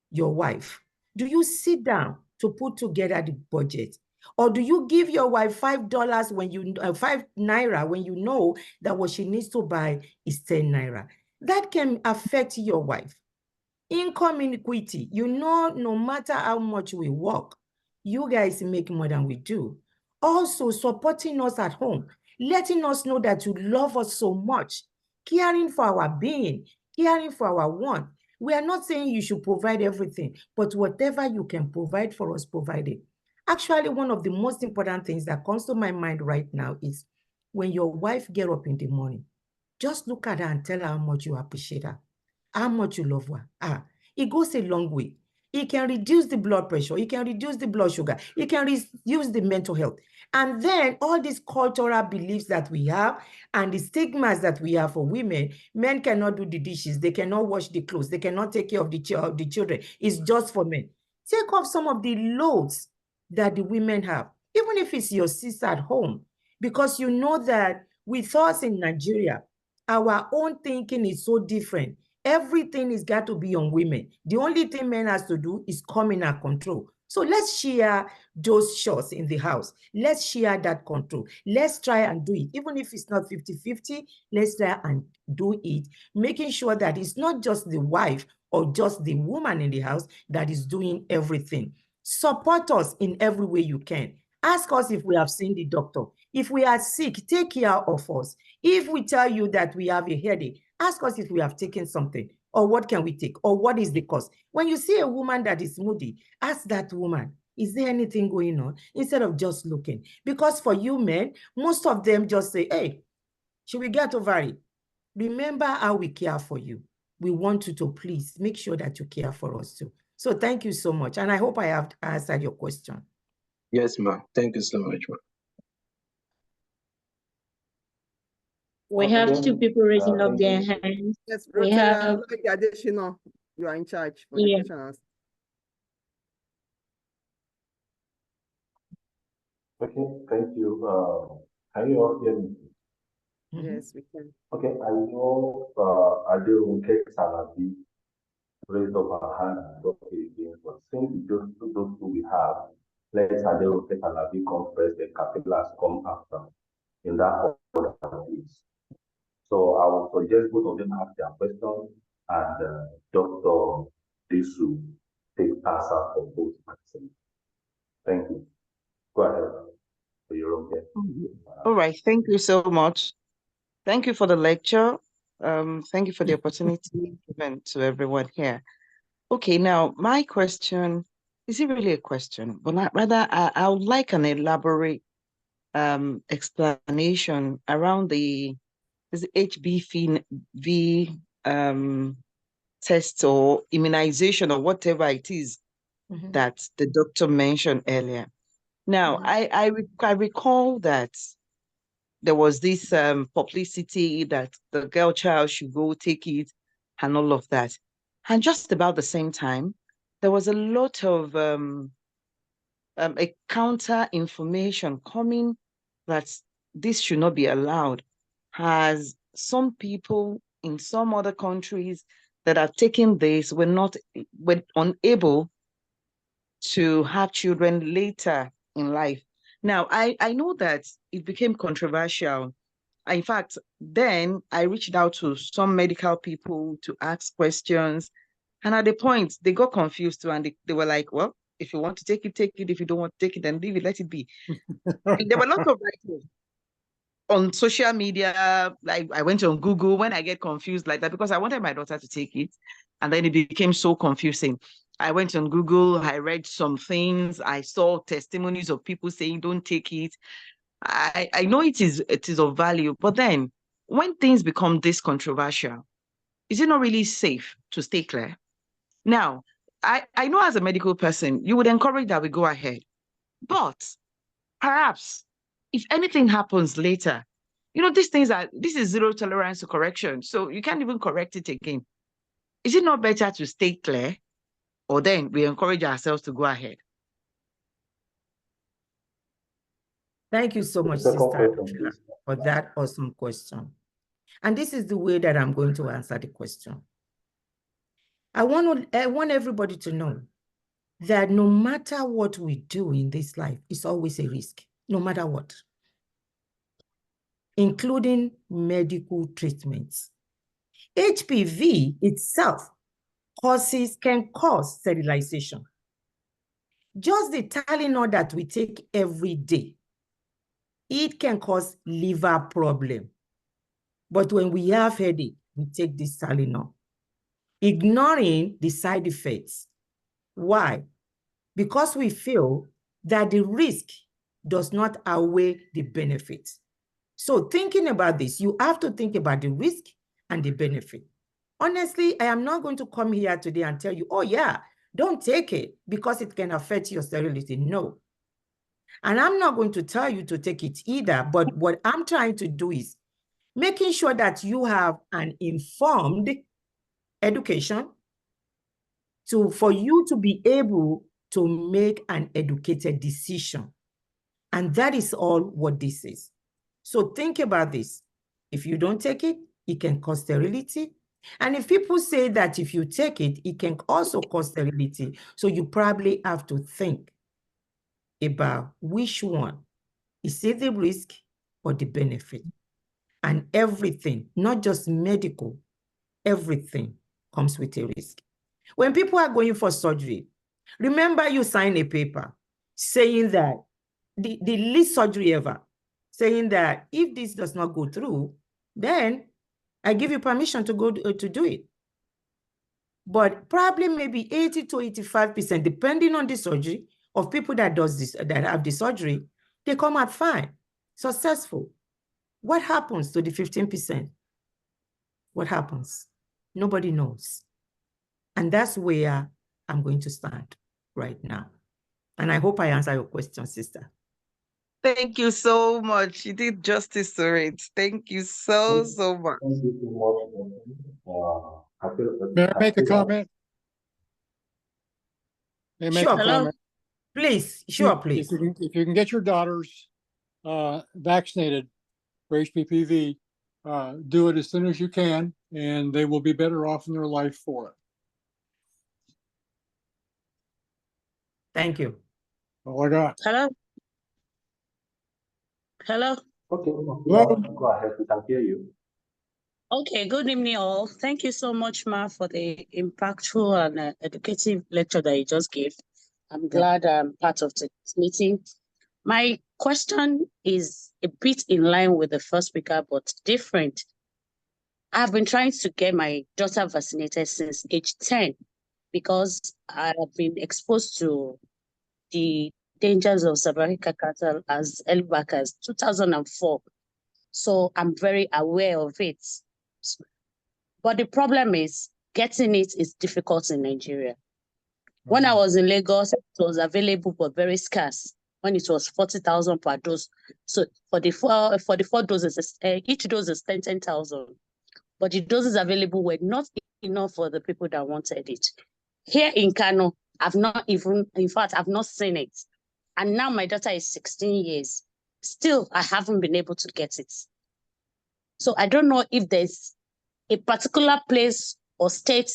your wife? Do you sit down to put together the budget? Or do you give your wife $5 when you 5 naira when you know that what she needs to buy is 10 naira? That can affect your wife. Income inequity. No matter how much we work, you guys make more than we do. Also supporting us at home, letting us know that you love us so much, caring for our being, caring for our want. We are not saying you should provide everything, but whatever you can provide for us, provide it. Actually, one of the most important things that comes to my mind right now is when your wife get up in the morning, just look at her and tell her how much you appreciate her, how much you love her. It goes a long way. It can reduce the blood pressure. It can reduce the blood sugar. It can reduce the mental health. And then all these cultural beliefs that we have and the stigmas that we have for women, men cannot do the dishes. They cannot wash the clothes. They cannot take care of the children. It's just for men. Take off some of the loads that the women have, even if it's your sister at home, because you know that with us in Nigeria, our own thinking is so different. Everything is got to be on women. The only thing men has to do is come in our control. So let's share those shots in the house. Let's share that control. Let's try and do it. Even if it's not 50-50, let's try and do it, making sure that it's not just the wife or just the woman in the house that is doing everything. Support us in every way you can. Ask us if we have seen the doctor. If we are sick, take care of us. If we tell you that we have a headache, ask us if we have taken something or what can we take or what is the cost. When you see a woman that is moody, ask that woman, is there anything going on? Instead of just looking. Because for you men, most of them just say, hey, should we get over it? Remember how we care for you. We want you to please make sure that you care for us too. So thank you so much. And I hope I have answered your question. Yes, ma'am. Thank you so much, ma'am. We have 2 people raising up their hands. Yes, We have additional. You are in charge for the questions. Okay, thank you. Can you all hear me? Yes, we can. Okay, I know Aderonke Salabi raised up her hand and talked again, but since those two we have, let's Aderonke Salabi come first, then Capilas come after, in that order, please. So I will suggest both of them ask their questions, and Dr. Disu take answer for both parties. Thank you. Go ahead. For your own care. All right, thank you so much. Thank you for the lecture. Thank you for the opportunity given to everyone here. Okay, now my question, is it really a question? But rather, I would like an elaborate explanation around the HBV test or immunization or whatever it is that the doctor mentioned earlier. Now, I recall that there was this publicity that the girl child should go take it and all of that. And just about the same time, there was a lot of a counter information coming that this should not be allowed, as some people in some other countries that have taken this were unable to have children later in life. Now, I know that it became controversial. In fact, then I reached out to some medical people to ask questions. And at the point, they got confused too. And they were like, well, if you want to take it, take it. If you don't want to take it, then leave it, let it be. There were lots of writers on social media. Like I went on Google when I get confused like that, because I wanted my daughter to take it. And then it became so confusing. I went on Google, I read some things, I saw testimonies of people saying, don't take it. I know it is of value, but then when things become this controversial, is it not really safe to stay clear? Now, I know as a medical person, you would encourage that we go ahead, but perhaps if anything happens later, this is zero tolerance to correction, so you can't even correct it again. Is it not better to stay clear, or then we encourage ourselves to go ahead? Thank you so much, Sister, for that awesome question. And this is the way that I'm going to answer the question. I want everybody to know that no matter what we do in this life, it's always a risk, no matter what, including medical treatments. HPV itself can cause sterilization. Just the Tylenol that we take every day, it can cause liver problem. But when we have headache, we take this Tylenol, ignoring the side effects. Why? Because we feel that the risk does not outweigh the benefit. So thinking about this, you have to think about the risk and the benefit. Honestly, I am not going to come here today and tell you, oh yeah, don't take it because it can affect your sterility. No. And I'm not going to tell you to take it either, but what I'm trying to do is making sure that you have an informed education for you to be able to make an educated decision. And that is all what this is. So think about this. If you don't take it, it can cause sterility. And if people say that if you take it, it can also cause sterility. So you probably have to think about which one. Is it the risk or the benefit? And everything, not just medical, everything comes with a risk. When people are going for surgery, remember you sign a paper saying that the least surgery ever, saying that if this does not go through, then I give you permission to go to do it. But probably maybe 80 to 85%, depending on the surgery, of people that have the surgery, they come out fine, successful. What happens to the 15%? What happens? Nobody knows. And that's where I'm going to stand right now. And I hope I answer your question, sister. Thank you so much. You did justice to it. Thank you so much. Thank you so much. May I make a comment? May I make a comment? Please, sure, please. If you can get your daughters vaccinated for HPV, do it as soon as you can, and they will be better off in their life for it. Thank you. All I got. Hello? Hello? Okay, Hello? go ahead. We can hear you. Okay, good evening, all. Thank you so much, Ma, for the impactful and educative lecture that you just gave. I'm glad I'm part of this meeting. My question is a bit in line with the first speaker, but different. I've been trying to get my daughter vaccinated since age 10 because I have been exposed to the dangers of cervical cancer as early back as 2004. So I'm very aware of it. But the problem is getting it is difficult in Nigeria. When I was in Lagos, it was available but very scarce when it was 40,000 per dose. So for the four doses, each dose is 10,000. But the doses available were not enough for the people that wanted it. Here in Kano, I've not seen it. And now my daughter is 16 years. Still, I haven't been able to get it. So I don't know if there's a particular place or state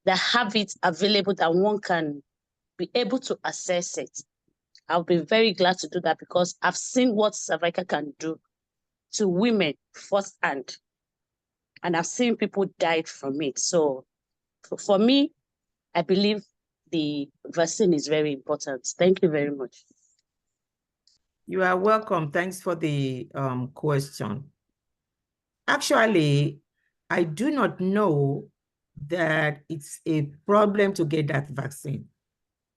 that have it available that one can be able to access it. I'll be very glad to do that because I've seen what cervical can do to women firsthand. And I've seen people die from it. So for me, I believe the vaccine is very important. Thank you very much. You are welcome. Thanks for the question. Actually, I do not know that it's a problem to get that vaccine.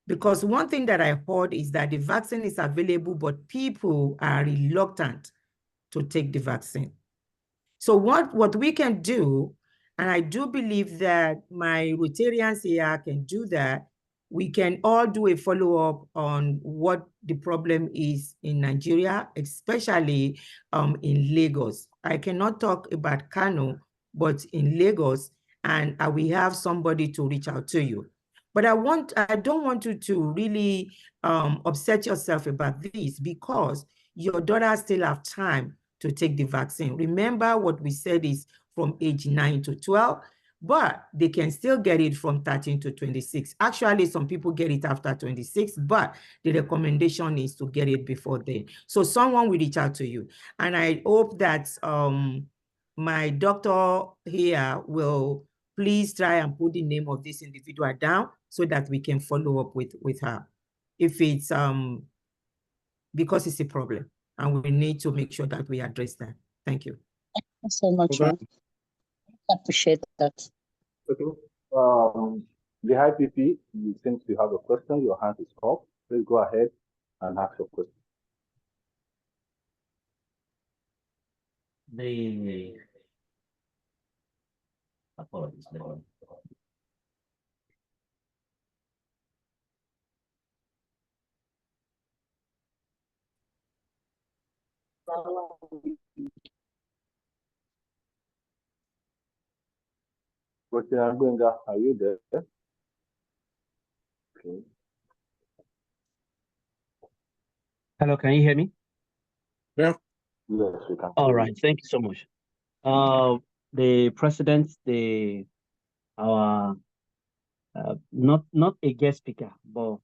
Because one thing that I heard is that the vaccine is available, but people are reluctant to take the vaccine. So what we can do, and I do believe that my Rotarians here can do that, we can all do a follow-up on what the problem is in Nigeria, especially in Lagos. I cannot talk about Kano, but in Lagos, and I will have somebody to reach out to you. But I don't want you to really upset yourself about this because your daughter still have time to take the vaccine. Remember what we said is from age 9 to 12, but they can still get it from 13 to 26. Actually, some people get it after 26, but the recommendation is to get it before then. So someone will reach out to you. And I hope that my doctor here will please try and put the name of this individual down so that we can follow up with her. If it's because it's a problem and we need to make sure that we address that. Thank you. Thank you so much, Okay. I appreciate that. Okay. The IPP, you seem to have a question. Your hand is up. Please go ahead and ask your question. Apologies. Are you there? Okay. Hello, can you hear me? Yeah. Yes, we can. All right, thank you so much. The president, our not a guest speaker, but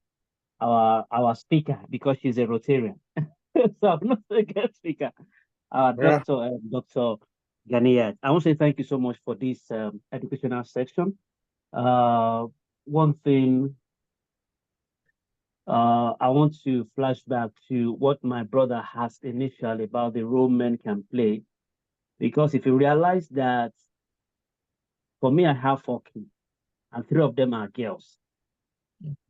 our speaker, because she's a Rotarian. So I'm not a guest speaker. Dr. Ganiyat. I want to say thank you so much for this educational section. One thing I want to flash back to what my brother asked initially about the role men can play. Because if you realize that, for me, I have 4 kids, and 3 of them are girls.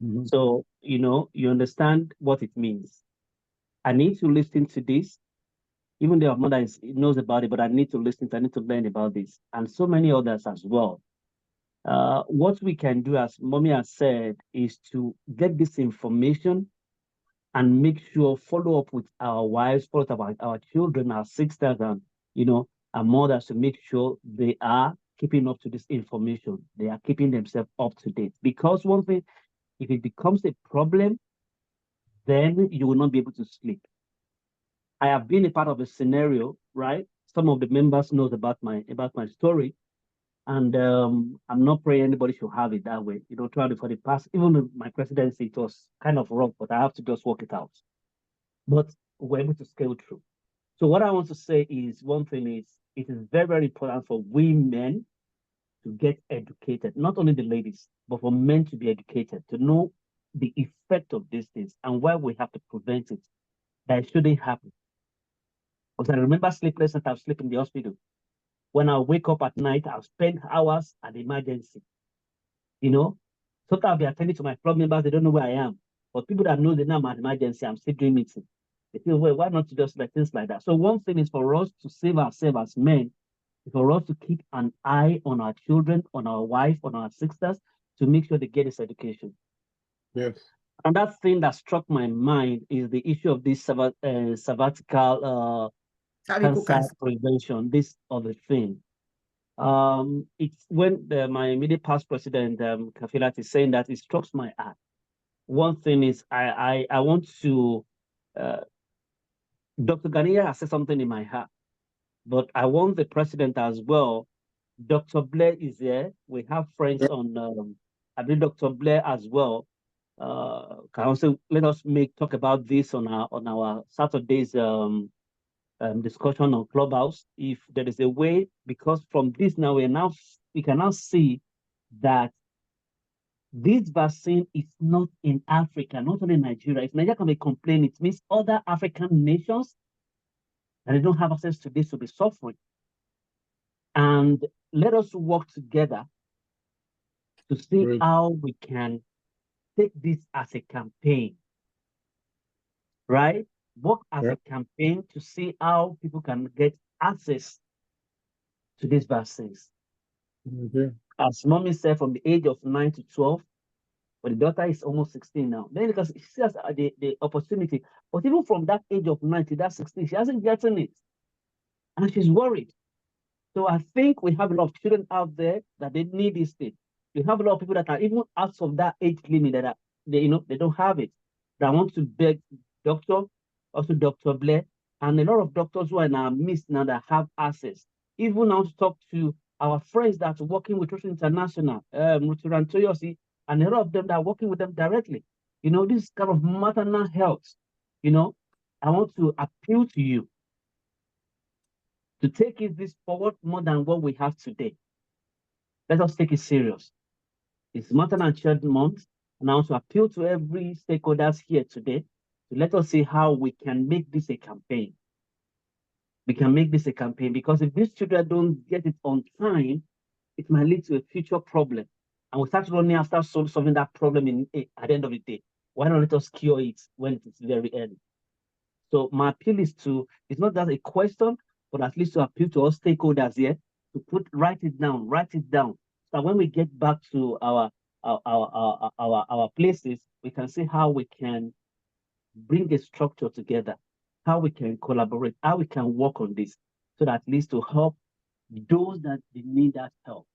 Mm-hmm. So, you understand what it means. I need to listen to this, even though my mother knows about it, but I need to listen to, I need to learn about this, and so many others as well. What we can do, as Mommy has said, is to get this information and make sure, follow up with our wives, follow up with our children, our sisters, and, our mothers to make sure they are keeping up to this information. They are keeping themselves up to date. Because one thing, if it becomes a problem, then you will not be able to sleep. I have been a part of a scenario, right? some of the members knows about my story, and I'm not praying anybody should have it that way. You know, throughout for the past, even in my presidency, it was kind of rough, but I have to just work it out. But we're able to scale through. So what I want to say is, one thing is, it is very, very important for women to get educated, not only the ladies, but for men to be educated, to know the effect of these things and why we have to prevent it, that it shouldn't happen. Because I remember sleepless nights, I sleep in the hospital. When I wake up at night, I'll spend hours at the emergency. You know, sometimes I'll be attending to my club members, they don't know where I am. But people that know they know I'm at emergency, I'm still doing meeting. They feel, well, why not just like things like that? So one thing is for us to save ourselves as men, for us to keep an eye on our children, on our wife, on our sisters, to make sure they get this education. Yes. And that thing that struck my mind is the issue of this cervical cancer prevention, this other thing. It's when my immediate past president, Kafilat, is saying that, it struck my heart. One thing is, I want to, Dr. Ganiyat has said something in my heart, but I want the president as well. Dr. Blair is there. We have friends on, I believe Dr. Blair as well. Can also let us talk about this on our Saturday's discussion on Clubhouse. If there is a way, because from this now we can now see that this vaccine is not in Africa, not only Nigeria. If Nigeria can be complaining, it means other African nations that they don't have access to this will be suffering. And let us work together to see how we can take this as a campaign, right? Work as a campaign to see how people can get access to these vaccines. As mommy said, from the age of 9 to 12, but the daughter is almost 16 now. Then because she has the opportunity, but even from that age of 9 to that 16, she hasn't gotten it. And she's worried. So I think we have a lot of children out there that they need this thing. We have a lot of people that are even out of that age limit that they don't have it. That want to beg doctor, also Dr. Blair, and a lot of doctors who are in our midst now that have access. Even now to talk to our friends that are working with Rotn International, Rotn Toyosi, and a lot of them that are working with them directly. You know, this kind of maternal health. You know, I want to appeal to you to take this forward more than what we have today. Let us take it serious. It's Maternal and Child Month, and I want to appeal to every stakeholders here today to let us see how we can make this a campaign. We can make this a campaign, because if these children don't get it on time, it might lead to a future problem. And we start running after solving that problem at the end of the day. Why not let us cure it when it is very early? So my appeal is it's not just a question, but at least to appeal to all stakeholders here to write it down. So that when we get back to our places, we can see how we can bring a structure together, how we can collaborate, how we can work on this, so that at least to help those that need that help.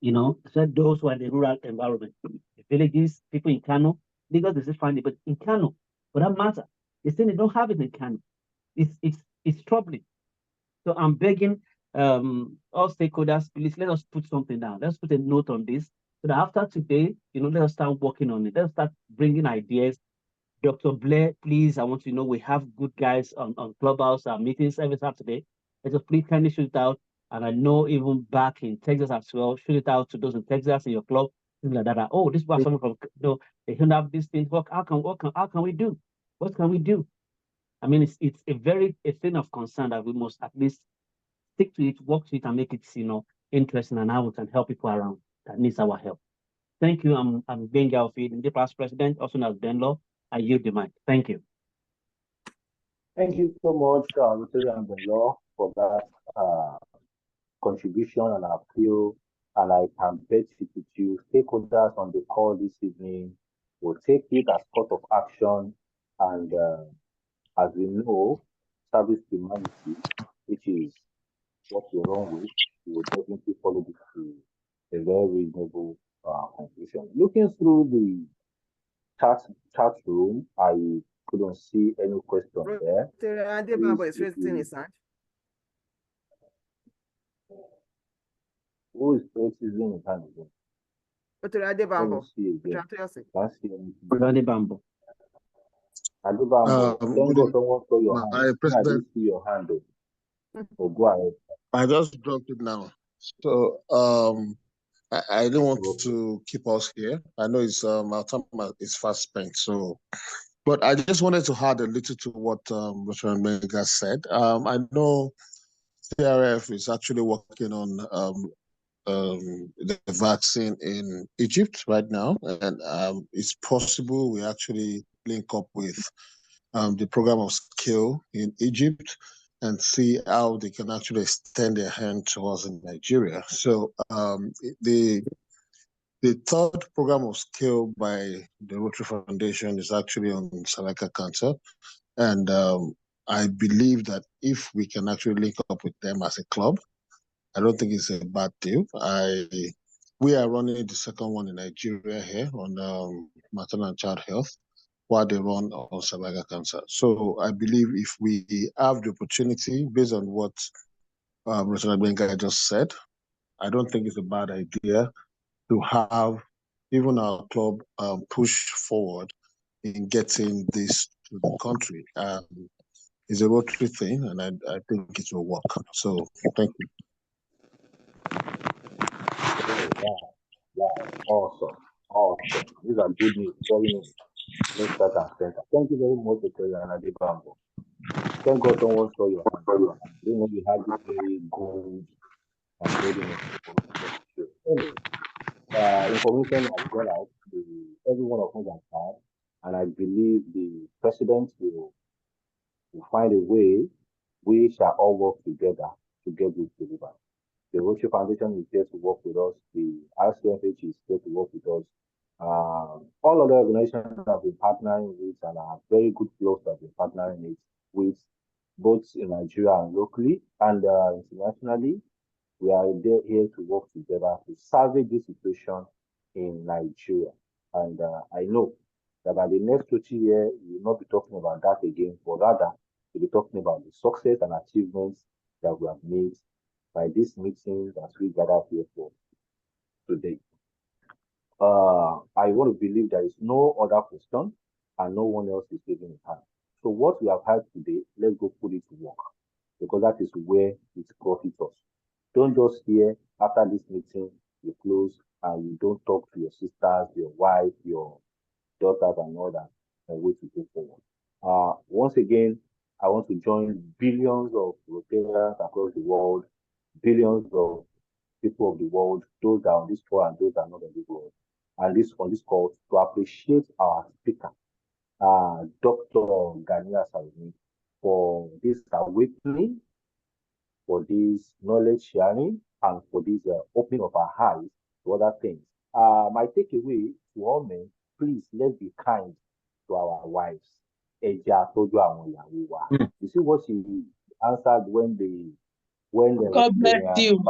You know, so those who are in the rural environment, the villages, people in Kano, because they still find it, but in Kano, for that matter, they say they don't have it in Kano. It's troubling. So I'm begging all stakeholders, please let us put something down. Let's put a note on this, so that after today, let us start working on it. Let's start bringing ideas. Dr. Blair, please, I want you to know we have good guys on Clubhouse, meetings every Saturday. Let us please kindly shoot it out. And I know even back in Texas as well, shoot it out to those in Texas in your club, things like that. Oh, this was someone from, they don't have these things. How can we do? What can we do? I mean, it's a thing of concern that we must at least stick to it, work to it, and make it, interesting, and how we can help people around that needs our help. Thank you. I'm Benga Alfie, the past president, also known as Benlo. I yield the mic. Thank you. Thank you so much, Rotn Benlo, for that contribution and appeal. And I can bet it with you, stakeholders on the call this evening will take it as part of action. And as we know, service to humanity, which is what we run with, we will definitely follow this to a very reasonable conclusion. Looking through the chat room, I couldn't see any question there. Adebambo is raising his hand. Who is raising his hand again? Rotary Let me Adebambo. see again. Can't see. Can't see anything. Brother Bambo. Adebambo, thank Good God someone saw your hand. my I president, didn't see your hand though. So go ahead. I just dropped it now. So I didn't want Okay. to keep us here. I know it's our time is fast spent. So, but I just wanted to add a little to what Rotn Mega said. I know CRF is actually working on the vaccine in Egypt right now, and it's possible we actually link up with the program of skill in Egypt and see how they can actually extend their hand to us in Nigeria. So the third program of skill by the Rotary Foundation is actually on cervical cancer. And I believe that if we can actually link up with them as a club, I don't think it's a bad deal. We are running the second one in Nigeria here on maternal and child health, while they run on cervical cancer. So I believe if we have the opportunity, based on what Rotn Benga just said, I don't think it's a bad idea to have even our club push forward in getting this to the country. It's a Rotary thing, and I think it will work. So thank you. Wow. Awesome. Awesome. These are good news. Very news. Left, right, and center. Thank you very much, Victoria and Adebambo. Thank God someone saw your hand. I didn't know you had this very good and very much information. Anyway, information has gone out to every one of us has had, and I believe the president will find a way we shall all work together to get this delivered. The Rotary Foundation is there to work with us. The RCFH is there to work with us. All other organizations have been partnering with and are very good flows that have been partnering with both in Nigeria and locally and internationally. We are there here to work together to salvage this situation in Nigeria. And I know that by the next 2 years, we will not be talking about that again, but rather we'll be talking about the success and achievements that we have made by these meetings as we gather here for today. I want to believe there is no other question and no one else is giving a hand. So what we have had today, let's go put it to work because that is where it profits us. Don't just hear after this meeting, you close and you don't talk to your sisters, your wife, your daughters and all that and wait to go forward. Once again, I want to join billions of Rotarians across the world, billions of people of the world, those that are on this call and those that are not on this world, and this on this call to appreciate our speaker, Dr. Ganiyat, for this awakening, for this knowledge sharing, and for this opening of our eyes to other things. My takeaway to all men, please let's be kind to our wives. You see what she answered when God bless you.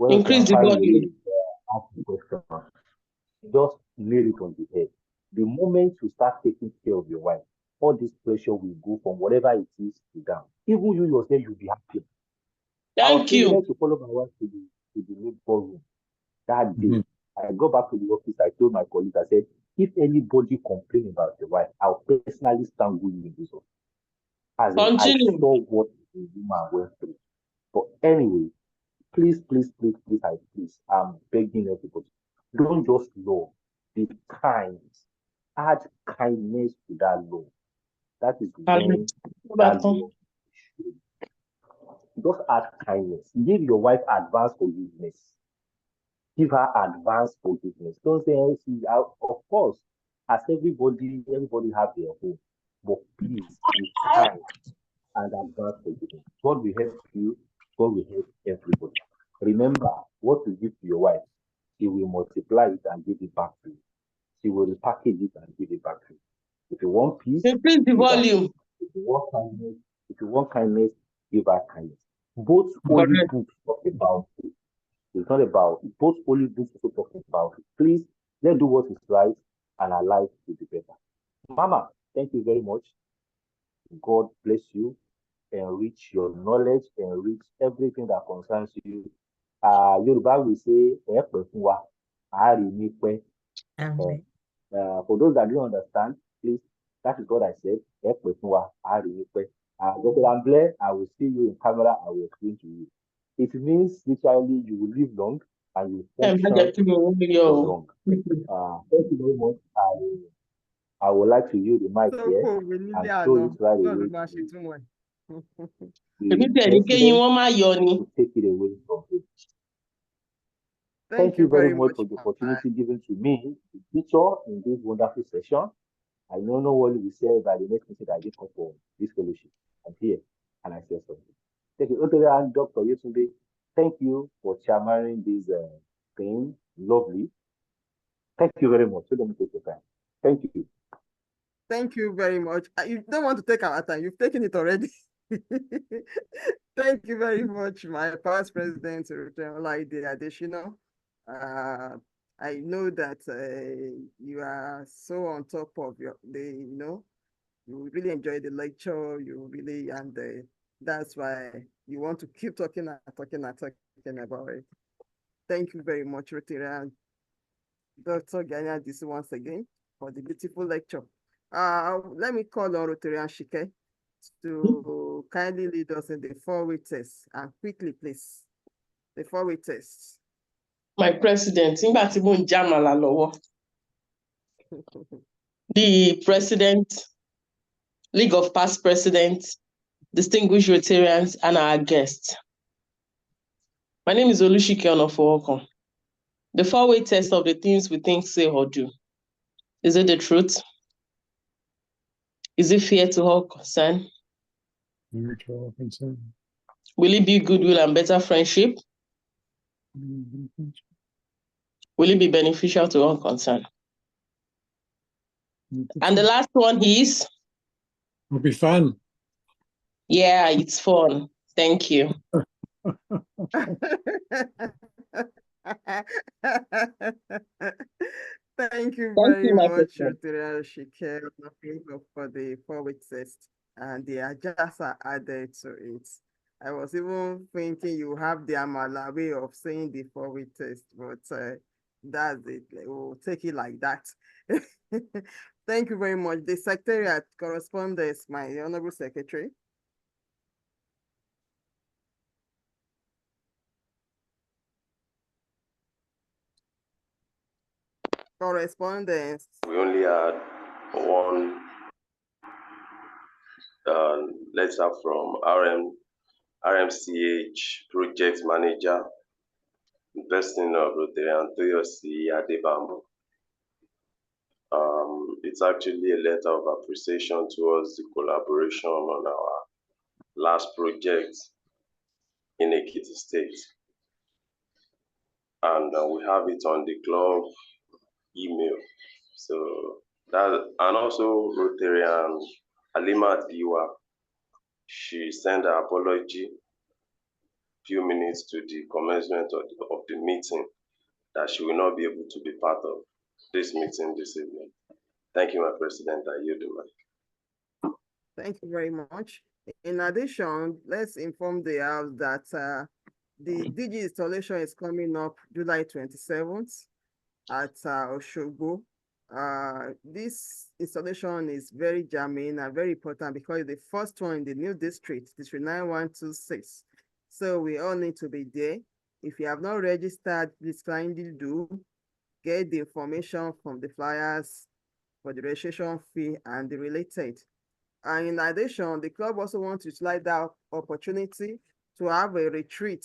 Increase the volume. Asked the question. Just nail it on the head. The moment you start taking care of your wife, all this pressure will go from whatever it is to down. Even you yourself, you'll be happy. Thank you. I was to follow my wife to the labor room that day. I go back to the office. I told my colleagues, I said, if anybody complain about your wife, I'll personally stand with you in this office. As in, I saw what the woman went through. But anyway, please, I'm begging everybody. Don't just love, be kind. Add kindness to that love. That is when that love should. Just add kindness. Give your wife advance forgiveness. Give her advance forgiveness. Don't say, of course, as everybody have their own. But please be kind and advance forgiveness. God will help you. God will help everybody. Remember, what you give to your wife, she will multiply it and give it back to you. She will repackage it and give it back to you. If you want peace, increase the volume. If you want kindness, give her kindness. Both holy books talk about it. It's not about both holy books also talk about it. Please, let's do what is right and our life will be better. Mama, thank you very much. God bless you. Enrich your knowledge, enrich everything that concerns you. Yoruba will say, ẹ pẹ́ fún wa, a rí yín pẹ́. Amen. For those that don't understand, please, that is what I said. Ẹ pẹ́ fún wa, a rí yín pẹ́. Dr. Amble, I will see you in camera. I will explain to you. It means literally you will live long and you function for long. Thank you very much. I would like to use the mic here and throw it right away to the president to take it away from him. Thank you very much for the opportunity given to me to feature in this wonderful session. I don't know what we say by the next meeting I did come for this fellowship. I'm here and I say something. Thank you. And Dr. Yetunde, thank you for chairmaning this thing. Lovely. Thank you very much. So let me take your time. Thank you. Thank you very much. You don't want to take our time. You've taken it already. Thank you very much, my past president, Olaide Adeshina. I know that you are so on top of you really enjoy the lecture, and that's why you want to keep talking about it. Thank you very much, Rotarian Dr. Ganiyat Disu once again for the beautiful lecture. Let me call on Rotarian Shike to kindly lead us in the 4-way test, and quickly, please. The 4-way test. My president, the president, League of Past Presidents, distinguished Rotarians, and our guests. My name is Olushike Onofooko. The 4-way test of the things we think, say, or do. Is it the truth? Is it fair to all concerned? Will it be goodwill and better friendship? Will it be beneficial to all concerned? And the last one is? It'll be fun. Yeah, it's fun. Thank you. Thank you very much, Rotarian Shike, for the 4-way test, and the Ajasa added to it. I was even thinking you have the Amala way of saying the 4-way test, but that's it. We'll take it like that. Thank you very much. The Secretariat correspondence, my Honorable Secretary. Correspondence. We only had one letter from RMCH project manager, investing of Rotarian Toyosi Adebambo. It's actually a letter of appreciation towards the collaboration on our last project in Ekiti State. And we have it on the club email. So that, and also Rotarian Halima Diwa, she sent her apology few minutes to the commencement of the meeting that she will not be able to be part of this meeting this evening. Thank you, my president. I yield the mic. Thank you very much. In addition, let's inform the House that the DG installation is coming up July 27th at Oshogbo. This installation is very germane and very important because it's the first one in the new district, District 9126. So we all need to be there. If you have not registered, please kindly do. Get the information from the flyers for the registration fee and the related. And in addition, the club also wants to utilize that opportunity to have a retreat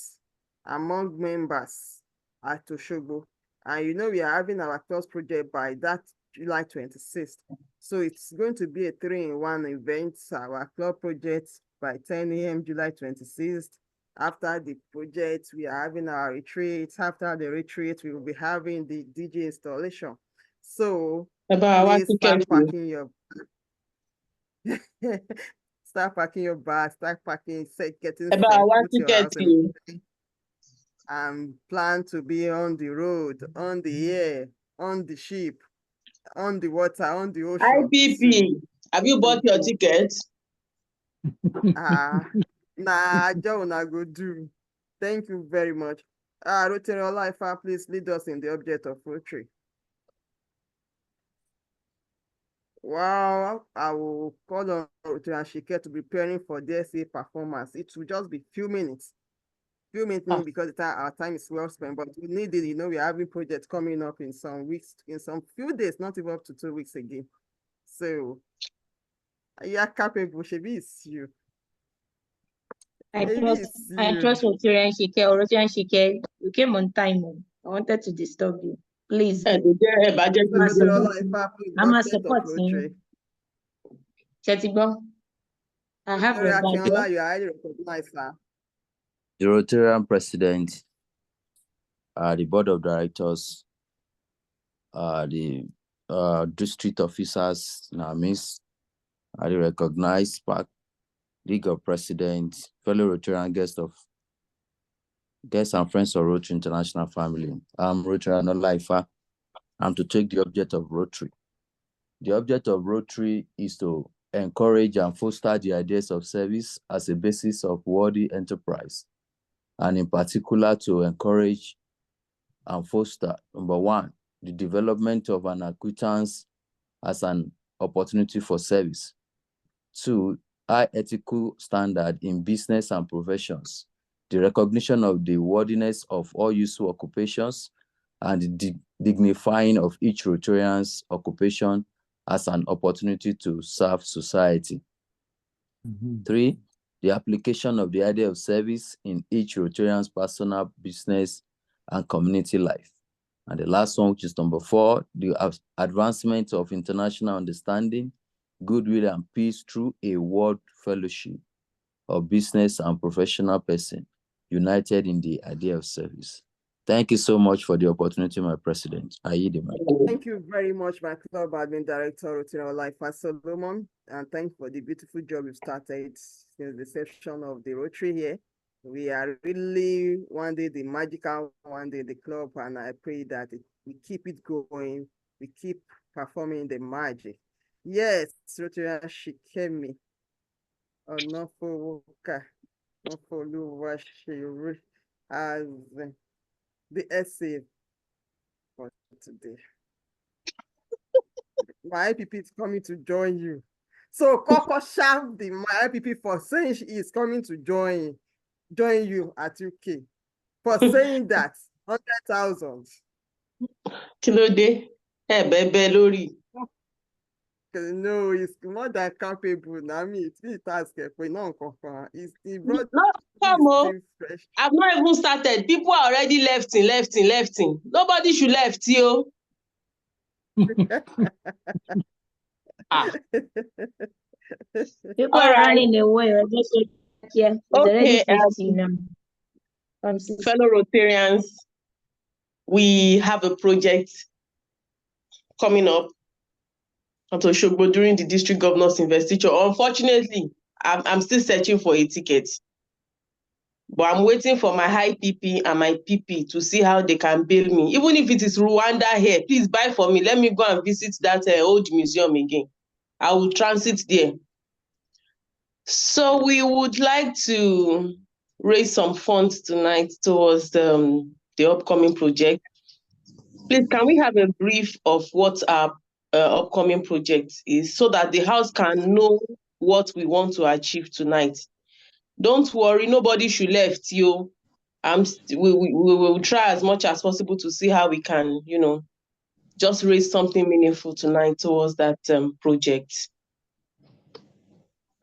among members at Oshogbo. And we are having our club's project by that July 26th. So it's going to be a 3-in-1 event, our club project by 10 a.m. July 26th. After the project, we are having our retreat. After the retreat, we will be having the DJ installation. So please start packing your start packing your bag, start packing, getting set, put your house in, and plan to be on the road, on the air, on the ship, on the water, on the ocean. IPP, have you bought your ticket? Nah, Joe, I go do. Thank you very much. Rotary Lifer, please lead us in the object of Rotary. Wow, I will call on Rotary and Shike to be preparing for the SA performance. It will just be few minutes. Few minutes because our time is well spent, but we need it. You know, we're having projects coming up in some weeks, in some few days, not even up to 2 weeks again. So, you are capable, Shebi is you. I trust Rotary and Shike. Rotary and Shike, you came on time. I wanted to disturb you. Please. I'm a supporting. Chetibo, I have your Akinola, you budget. are highly recognized, sir. The Rotarian president, the board of directors, the district officers, the recognized League of Presidents, fellow Rotarian guests and friends of Rotary International Family. I'm Rotarian Lifer. I'm to take the object of Rotary. The object of Rotary is to encourage and foster the ideas of service as a basis of worthy enterprise, and in particular to encourage and foster, number one, the development of an acquittance as an opportunity for service. Two, high ethical standard in business and professions, the recognition of the worthiness of all useful occupations, and the dignifying of each Rotarian's occupation as an opportunity to serve society. Three, the application of the idea of service in each Rotarian's personal, business, and community life. And the last one, which is number four, the advancement of international understanding, goodwill, and peace through a world fellowship of business and professional person united in the idea of service. Thank you so much for the opportunity, my president. I yield the mic. Thank you very much, my club admin director, Rotary Lifer Solomon, and thank you for the beautiful job you've started since the session of the Rotary here. We are really one day the magical, one day the club, and I pray that we keep it going, we keep performing the magic. Yes, Rotary Shikemi, Onofowoka, Nofoluwashiri, as the essay for today. My IPP is coming to join you. So Coco Sharp, my IPP for saying she is coming to join you at UK. For saying that, 100,000. Kílódé? Lórí. No, it's more than capable. Now, it's task for non-confirm. It's the broad. No, come on. I've not even started. People are already lefting. Nobody should left you. People are running away. Yeah, it's already 50 now. Fellow Rotarians, we have a project coming up at Oshogbo during the district governor's investiture. Unfortunately, I'm still searching for a ticket. But I'm waiting for my high PP and my PP to see how they can bail me. Even if it is Rwanda here, please buy for me. Let me go and visit that old museum again. I will transit there. So we would like to raise some funds tonight towards the upcoming project. Please, can we have a brief of what our upcoming project is so that the house can know what we want to achieve tonight? Don't worry, nobody should left you. We will try as much as possible to see how we can, just raise something meaningful tonight towards that project.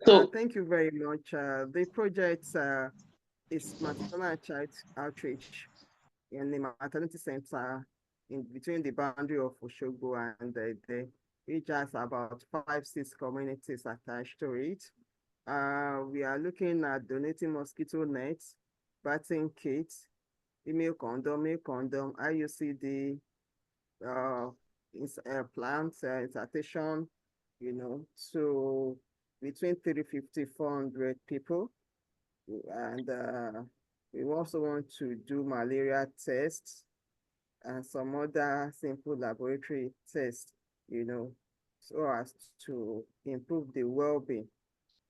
So thank you very much. The project is maternal and child outreach in the maternity center in between the boundary of Oshogbo and which has about 5-6 communities attached to it. We are looking at donating mosquito nets, bathing kits, female condom, male condom, IUCD, plants, insertion, so between 350-400 people. And we also want to do malaria tests and some other simple laboratory tests, so as to improve the well-being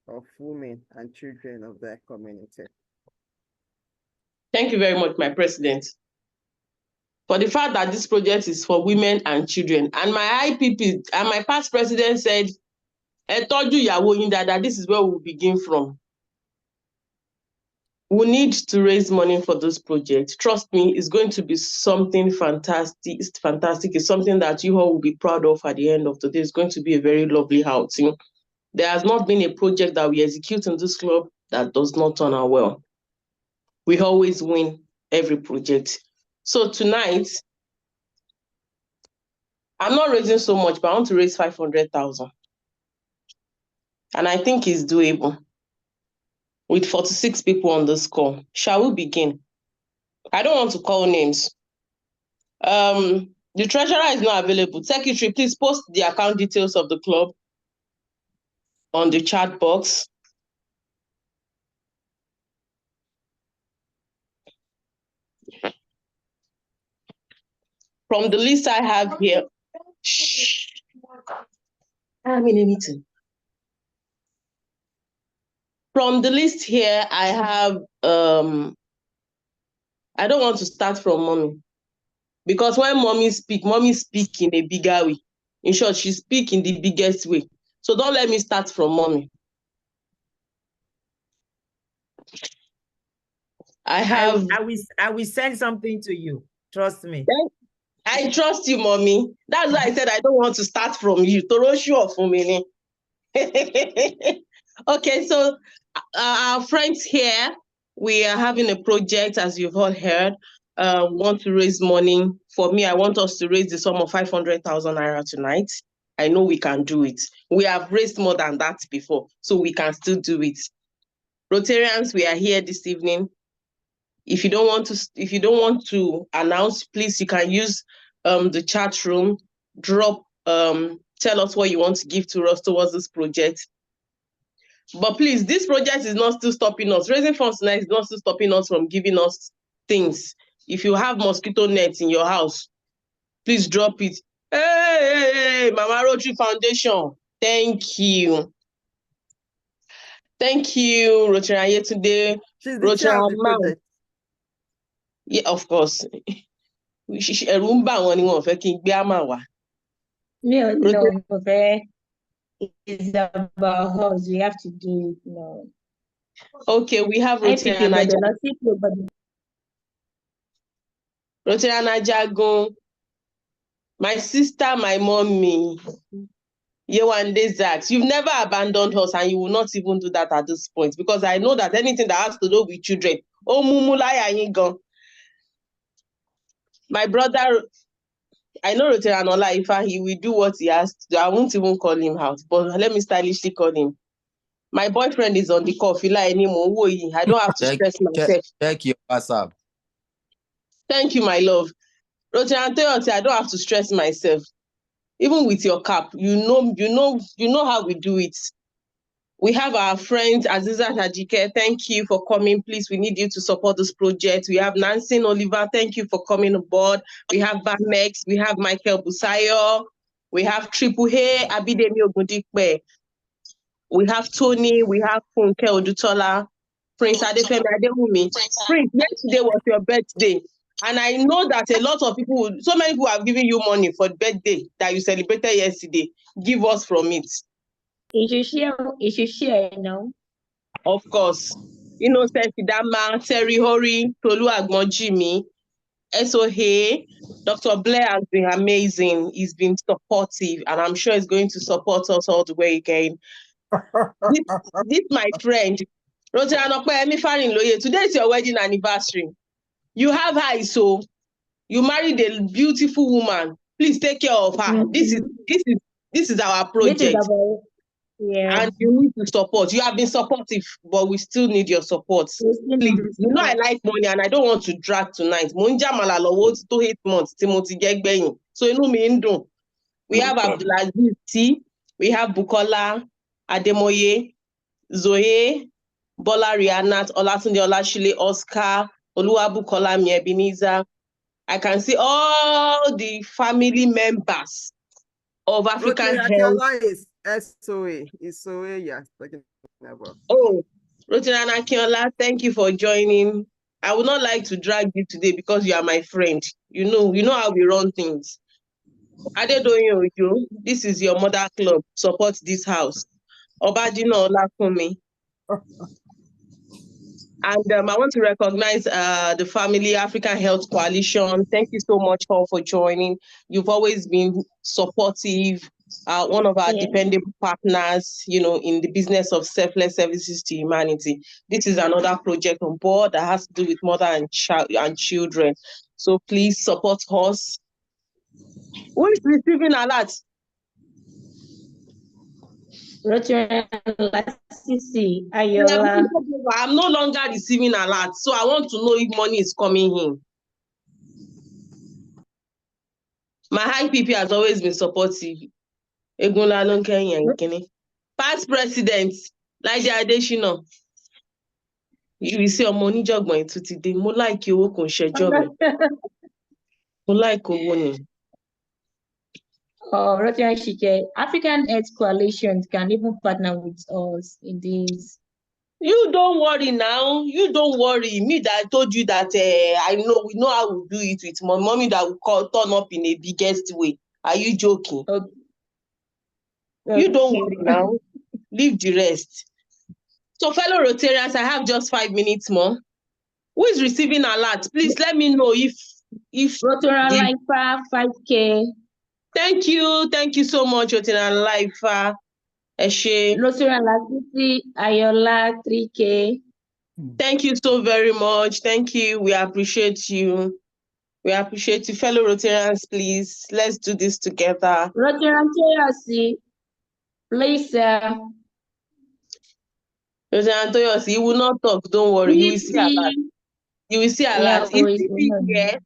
of women and children of their community. Thank you very much, my president, for the fact that this project is for women and children. And my IPP and my past president said, I told you, that this is where we will begin from. We need to raise money for this project. Trust me, it's going to be something fantastic. It's fantastic. It's something that you all will be proud of at the end of the day. It's going to be a very lovely outing. There has not been a project that we execute in this club that does not turn out well. We always win every project. So tonight, I'm not raising so much, but I want to raise 500,000. And I think it's doable. With 46 people on this call. Shall we begin? I don't want to call names. The treasurer is not available. Secretary, please post the account details of the club on the chat box. From the list I have here, I'm in a meeting. From the list here, I have, I don't want to start from mommy. Because when mommy speak in a bigger way. In short, she speak in the biggest way. So don't let me start from mommy. I will send something to you. Trust me. I trust you, mommy. That's why I said I don't want to start from you. Okay, so our friends here, we are having a project, as you've all heard. Want to raise money. For me, I want us to raise the sum of 500,000 naira tonight. I know we can do it. We have raised more than that before, so we can still do it. Rotarians, we are here this evening. If you don't want to announce, please, you can use the chat room. Drop, tell us what you want to give to us towards this project. But please, this project is not still stopping us. Raising funds tonight is not still stopping us from giving us things. If you have mosquito nets in your house, please drop it. Hey, Mama Rotary Foundation. Thank you. Thank you, Rotary today. She's the chair of the project. Yeah, of course. It's about us. We have to do it now. Okay, we have Rotary Jagun, my sister, my mommy. Yewande Zax, you've never abandoned us and you will not even do that at this point because I know that anything that has to do with children, my brother, I know Rotary Olaifa, he will do what he has to do. I won't even call him out, but let me stylishly call him. My boyfriend is on the call. I don't have to stress myself. Check your WhatsApp. Thank you, my love. Rotary, I don't have to stress myself. Even with your cap, you know how we do it. We have our friend Aziza Tajike. Thank you for coming. Please, we need you to support this project. We have Nancy Oliver. Thank you for coming aboard. We have Bamex. We have Michael Busayo. We have Triple Hey, Abidemi Ogundikpe. We have Tony. We have Funke Odutola. Prince Adefemi Adewumi. Prince, yesterday was your birthday. And I know that a lot of people, so many people have given you money for the birthday that you celebrated yesterday. Give us from it. You should share, you know. Of course. Innocent Idama, Terry Hori, Tolu Agbonjimi, SOH, Dr. Blair has been amazing. He's been supportive, and I'm sure he's going to support us all the way again. This my friend, today is your wedding anniversary. You have her, so you married a beautiful woman. Please take care of her. Mm-hmm. This is our project. Yeah. And you need to support. You have been supportive, but we still need your support. Please. You know I like money and I don't want to drag tonight. Monja Malalowo to 8 months. Timothy Gegbeyin. So you know me. We have Abdulaziz T. We have Bukola Ademoye, Zoe, Bola Rianat, Olatunde Olashile, Oscar, Oluwabukola Miebiniza. I can see all the family members of African Health. SOA is SOA, yes. Oh, Rotary Akinola, thank you for joining. I would not like to drag you today because you are my friend. You know how we run things. Adedoyin Ojo, this is your mother club. Support this house. Obadino Olakunmi. And I want to recognize the Family African Health Coalition. Thank you so much all for joining. You've always been supportive, one of our dependable partners, in the business of selfless services to humanity. This is another project on board that has to do with mother and children. So please support us. Who is receiving alert? I'm no longer receiving alert, so I want to know if money is coming in. My high PP has always been supportive. Past president, Laide Adesina. You will see money oníjọ̀gbọ̀n ètò ti dé. Mo like owó kò ń ṣẹjọ́ mi. Mo like owó ni. Rotn Shike, African Health Coalition can even partner with us in this. You don't worry now. You don't worry. Me that I told you that we know how we do it with my mommy that will turn up in a biggest way. Are you joking? Okay. You don't worry now. Leave the rest. So fellow Rotarians, I have just 5 minutes more. Who is receiving alert? Please let me know if Rotary Life 5K. Thank you so much, Rotary Life. Rotary Life Ayola 3K. Thank you so very much. Thank you. We appreciate you. We appreciate you, fellow Rotarians. Please, let's do this together. Rotary please. Rotary he will not talk. Don't worry. You will see alert. You will see alert. Yeah, Is CP here?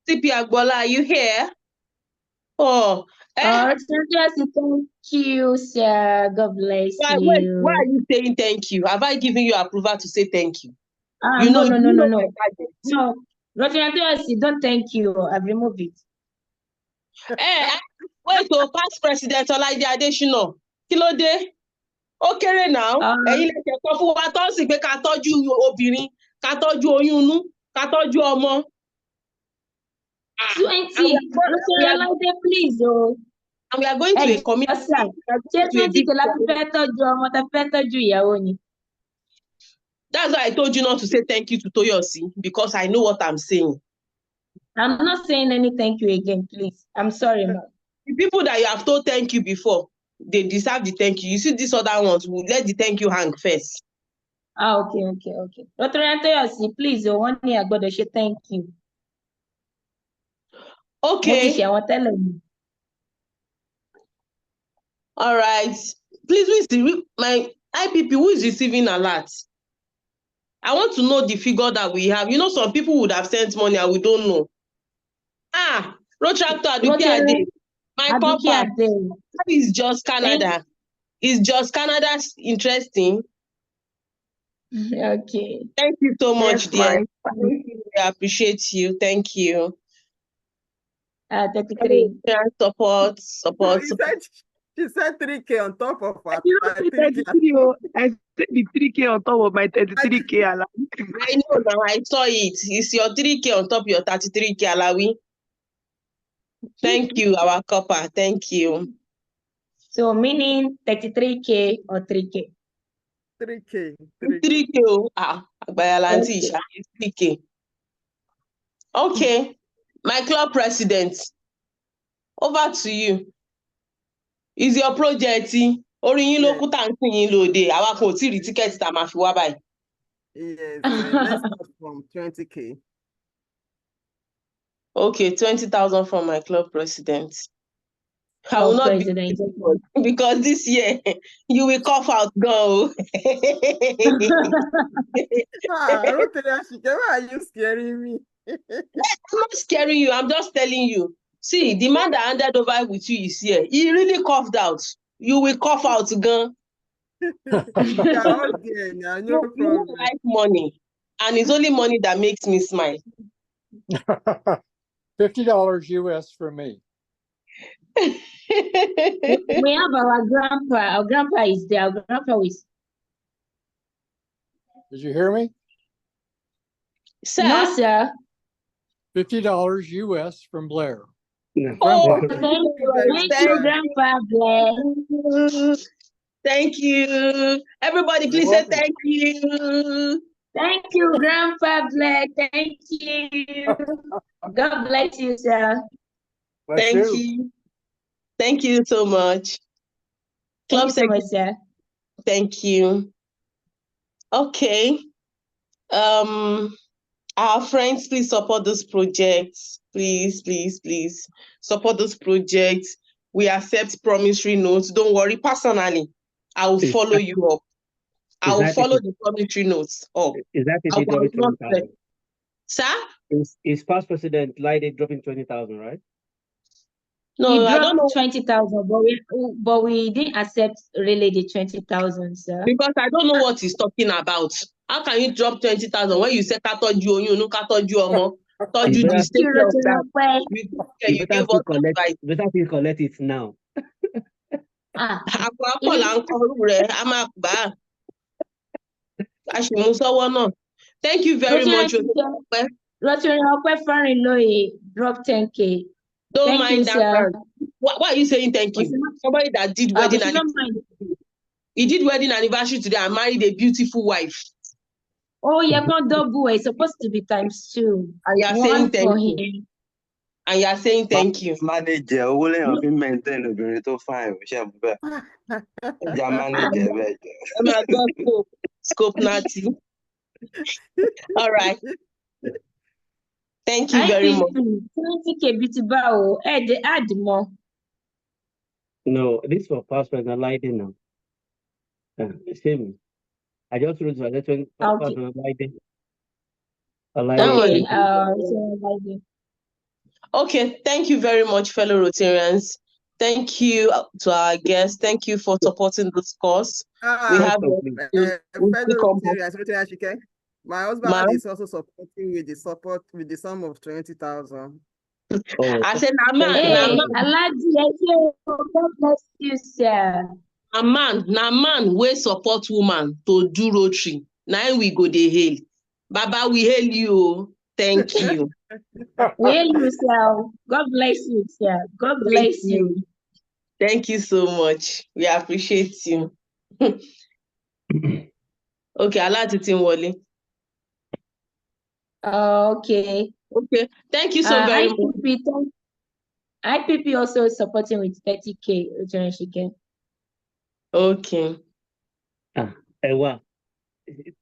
CP Agbola, are you here? Oh, thank you, sir. God bless you. Why are you saying thank you? Have I given you approval to say thank you? No. No, Rotary, don't thank you. I've removed it. Wait, to past president Olaide Adesina. Kí ló dé? Ó kéré now. Ẹ̀yin lè kẹ́kọ̀ọ́ fún wa tó ń sìn pé ká tọ́jú obìnrin, ká tọ́jú oyún inú, ká tọ́jú ọmọ. 20. Please, oh. And we are going to a committee. That's why I told you not to say thank you to Toyosi, because I know what I'm saying. I'm not saying any thank you again, please. I'm sorry, ma'am. The people that you have told thank you before, they deserve the thank you. You see, these other ones will let the thank you hang first. Okay. Rotary Toyosi, please, oh, one year I got to say thank you. Okay. All right. Please, my IPP, who is receiving alert? I want to know the figure that we have. You know, some people would have sent money and we don't know. Rotractor Aduke Ade. My papa is just Canada. Is just Canada interesting? Okay. Thank you so much, dear. We appreciate you. Thank you. 33. Support. She said 3K on top of her. I said the 3K on top of my 33K. I know now, I saw it. It's your 3K on top of your 33K, Alawi. Thank you, our copper. Thank you. So meaning 33K or 3K? 3K. 3K. Agbayalanti Isha is 3K. Okay. My club president, over to you. Is your project orin yín ló kú tá ń sìn yín lóde àwa kò tí ì rí tíkẹ́ẹ̀tì tá a máa fi wá báyìí? Yes, let's start from 20K. Okay, 20,000 from my club president. I will not be because this year you will cough out go. Why are you scaring me? I'm not scaring you. I'm just telling you. See, the man that handed over with you is here. He really coughed out. You will cough out again. You like money, and it's only money that makes me smile. $50 US for me. We have our grandpa. Our grandpa is there. Our grandpa is. Did you hear me? Sir? No, sir. $50 US from Blair. Oh, Thank you, Grandpa Blair. Thank you. Everybody, please say thank you. Thank you, Grandpa Blair. Thank you. God bless you, sir. Thank you. Thank you so much. Thank you so much, sir. Thank you. Okay. Our friends, please support this project. Please, please, please support this project. We accept promissory notes. Don't worry, personally, I will follow you up. I will follow the promissory notes up. Is that I it will dropping not 20,000? Sir? Is past president Lide dropping 20,000, right? No, He I don't know. dropped 20,000, but we didn't accept really the 20,000, sir. Because I don't know what he's talking about. How can you drop 20,000 when you say Katoju, you know Katoju Omo, Toju the state of that? You gave us advice. Better to collect it now. Thank you very much. Rotary foreign lawyer drop 10K. Don't Thank mind you, that sir. man. Why are you saying thank you? Somebody that did wedding he did wedding anniversary today and married a beautiful wife. Oh, you're not double. It's supposed to be times 2. And you are saying thank you. And you are saying thank you. Manager, maintain the fine. Manager, scope natty. All right. Thank you very much. 20K beauty bow. Add more. No, this for past president Lide now. Same. I just wrote for the 20 past president Lide. Okay, thank you very much, fellow Rotarians. Thank you to our guests. Thank you for supporting this cause. We have fellow Rotarians, my husband is also supporting with the sum of 20,000. I said, Hey, God bless you, sir. A man, we support woman to do Rotary. Now we go dey hail. Baba, we hail you. Thank you. We hail you, sir. God bless you, sir. God bless you. Thank you so much. We appreciate you. Okay, Alatitin Wole. Okay. Okay. Thank you so very much. IPP also supporting with 30K. Okay. Ewa.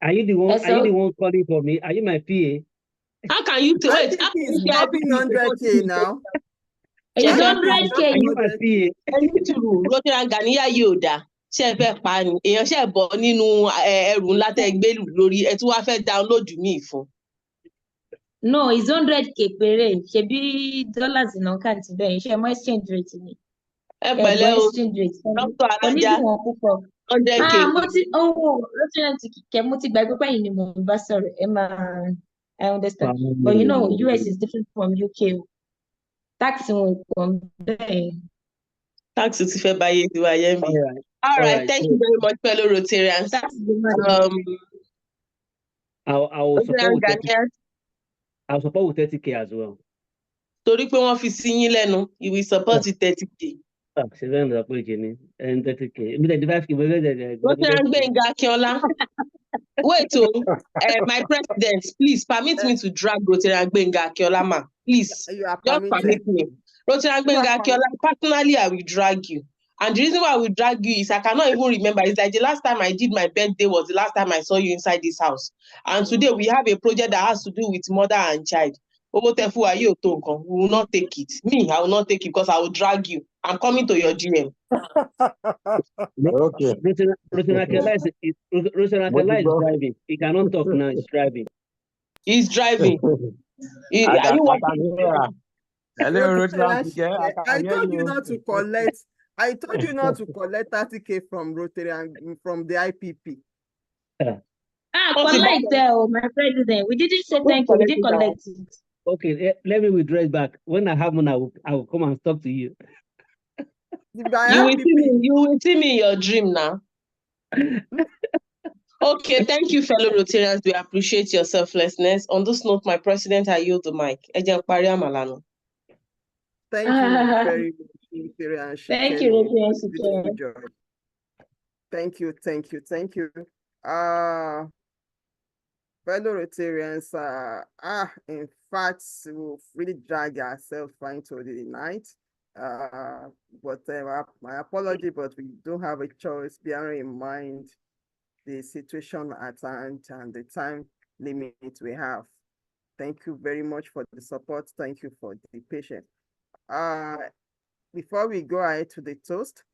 Are you the one? Are you the one calling for me? Are you my PA? How can you wait? He's dropping 100K now. It's 100K. Are you my PA? Rotary Ganiyat yóò dá. Ṣé fẹ́ pa ni? Èèyàn ṣe bọ́ nínú ẹrù ńlá tẹ́ gbé lórí ẹ tí wàá fẹ́ download mi fún. No, it's 100K péré. Ṣebí dollars in account bẹ́ẹ̀ ṣe mọ́ exchange rate ni. Ẹ pẹ̀lẹ́ o. Dr. Alaja 100K. Mo ti gbàgbé pé ẹ̀yin ni mo bá sọ̀rọ̀. I understand. But you know, US is different from UK. Tax wọn kò bẹ́ẹ̀. Tax ti fẹ́ báyé ti wá yẹn mi. All right. Thank you very much, fellow Rotarians. I will support with 30K. I'll support with 30K as well. Torí pé wọ́n fi sí yín lẹ́nu, you will support with 30K. Ṣé bẹ́ẹ̀ ni ọ̀pọ̀ ìjìnlẹ̀ and 30K. Rotary Gbenga Akinola. Wait, my president, please permit me to drag Rotary Gbenga Akinola, ma. Please, just permit me. Rotary Gbenga Akinola, personally, I will drag you. And the reason why I will drag you is I cannot even remember. It's like the last time I did my birthday was the last time I saw you inside this house. And today we have a project that has to do with mother and child. We will not take it. Me, I will not take it because I will drag you. I'm coming to your GM. Okay. Rotary is driving. He cannot talk now. He's driving. He's driving. I told you not to collect. I told you not to collect 30K from Rotary and from the IPP. Collect that, my president. We didn't say thank you. We didn't collect it. Okay, let me withdraw it back. When I have one, I will come and talk to you. You will see me in your dream now. Okay, thank you, fellow Rotarians. We appreciate your selflessness. On this note, my president, I yield the mic. Thank you very much, Rotarian Shikeni. Thank you, Rotarian Beautiful Shikeni. job. Thank you. Fellow Rotarians, in fact, we'll really drag ourselves into the night. But my apology, but we don't have a choice, bearing in mind the situation at hand and the time limit we have. Thank you very much for the support. Thank you for the patience. Before we go ahead to the toast,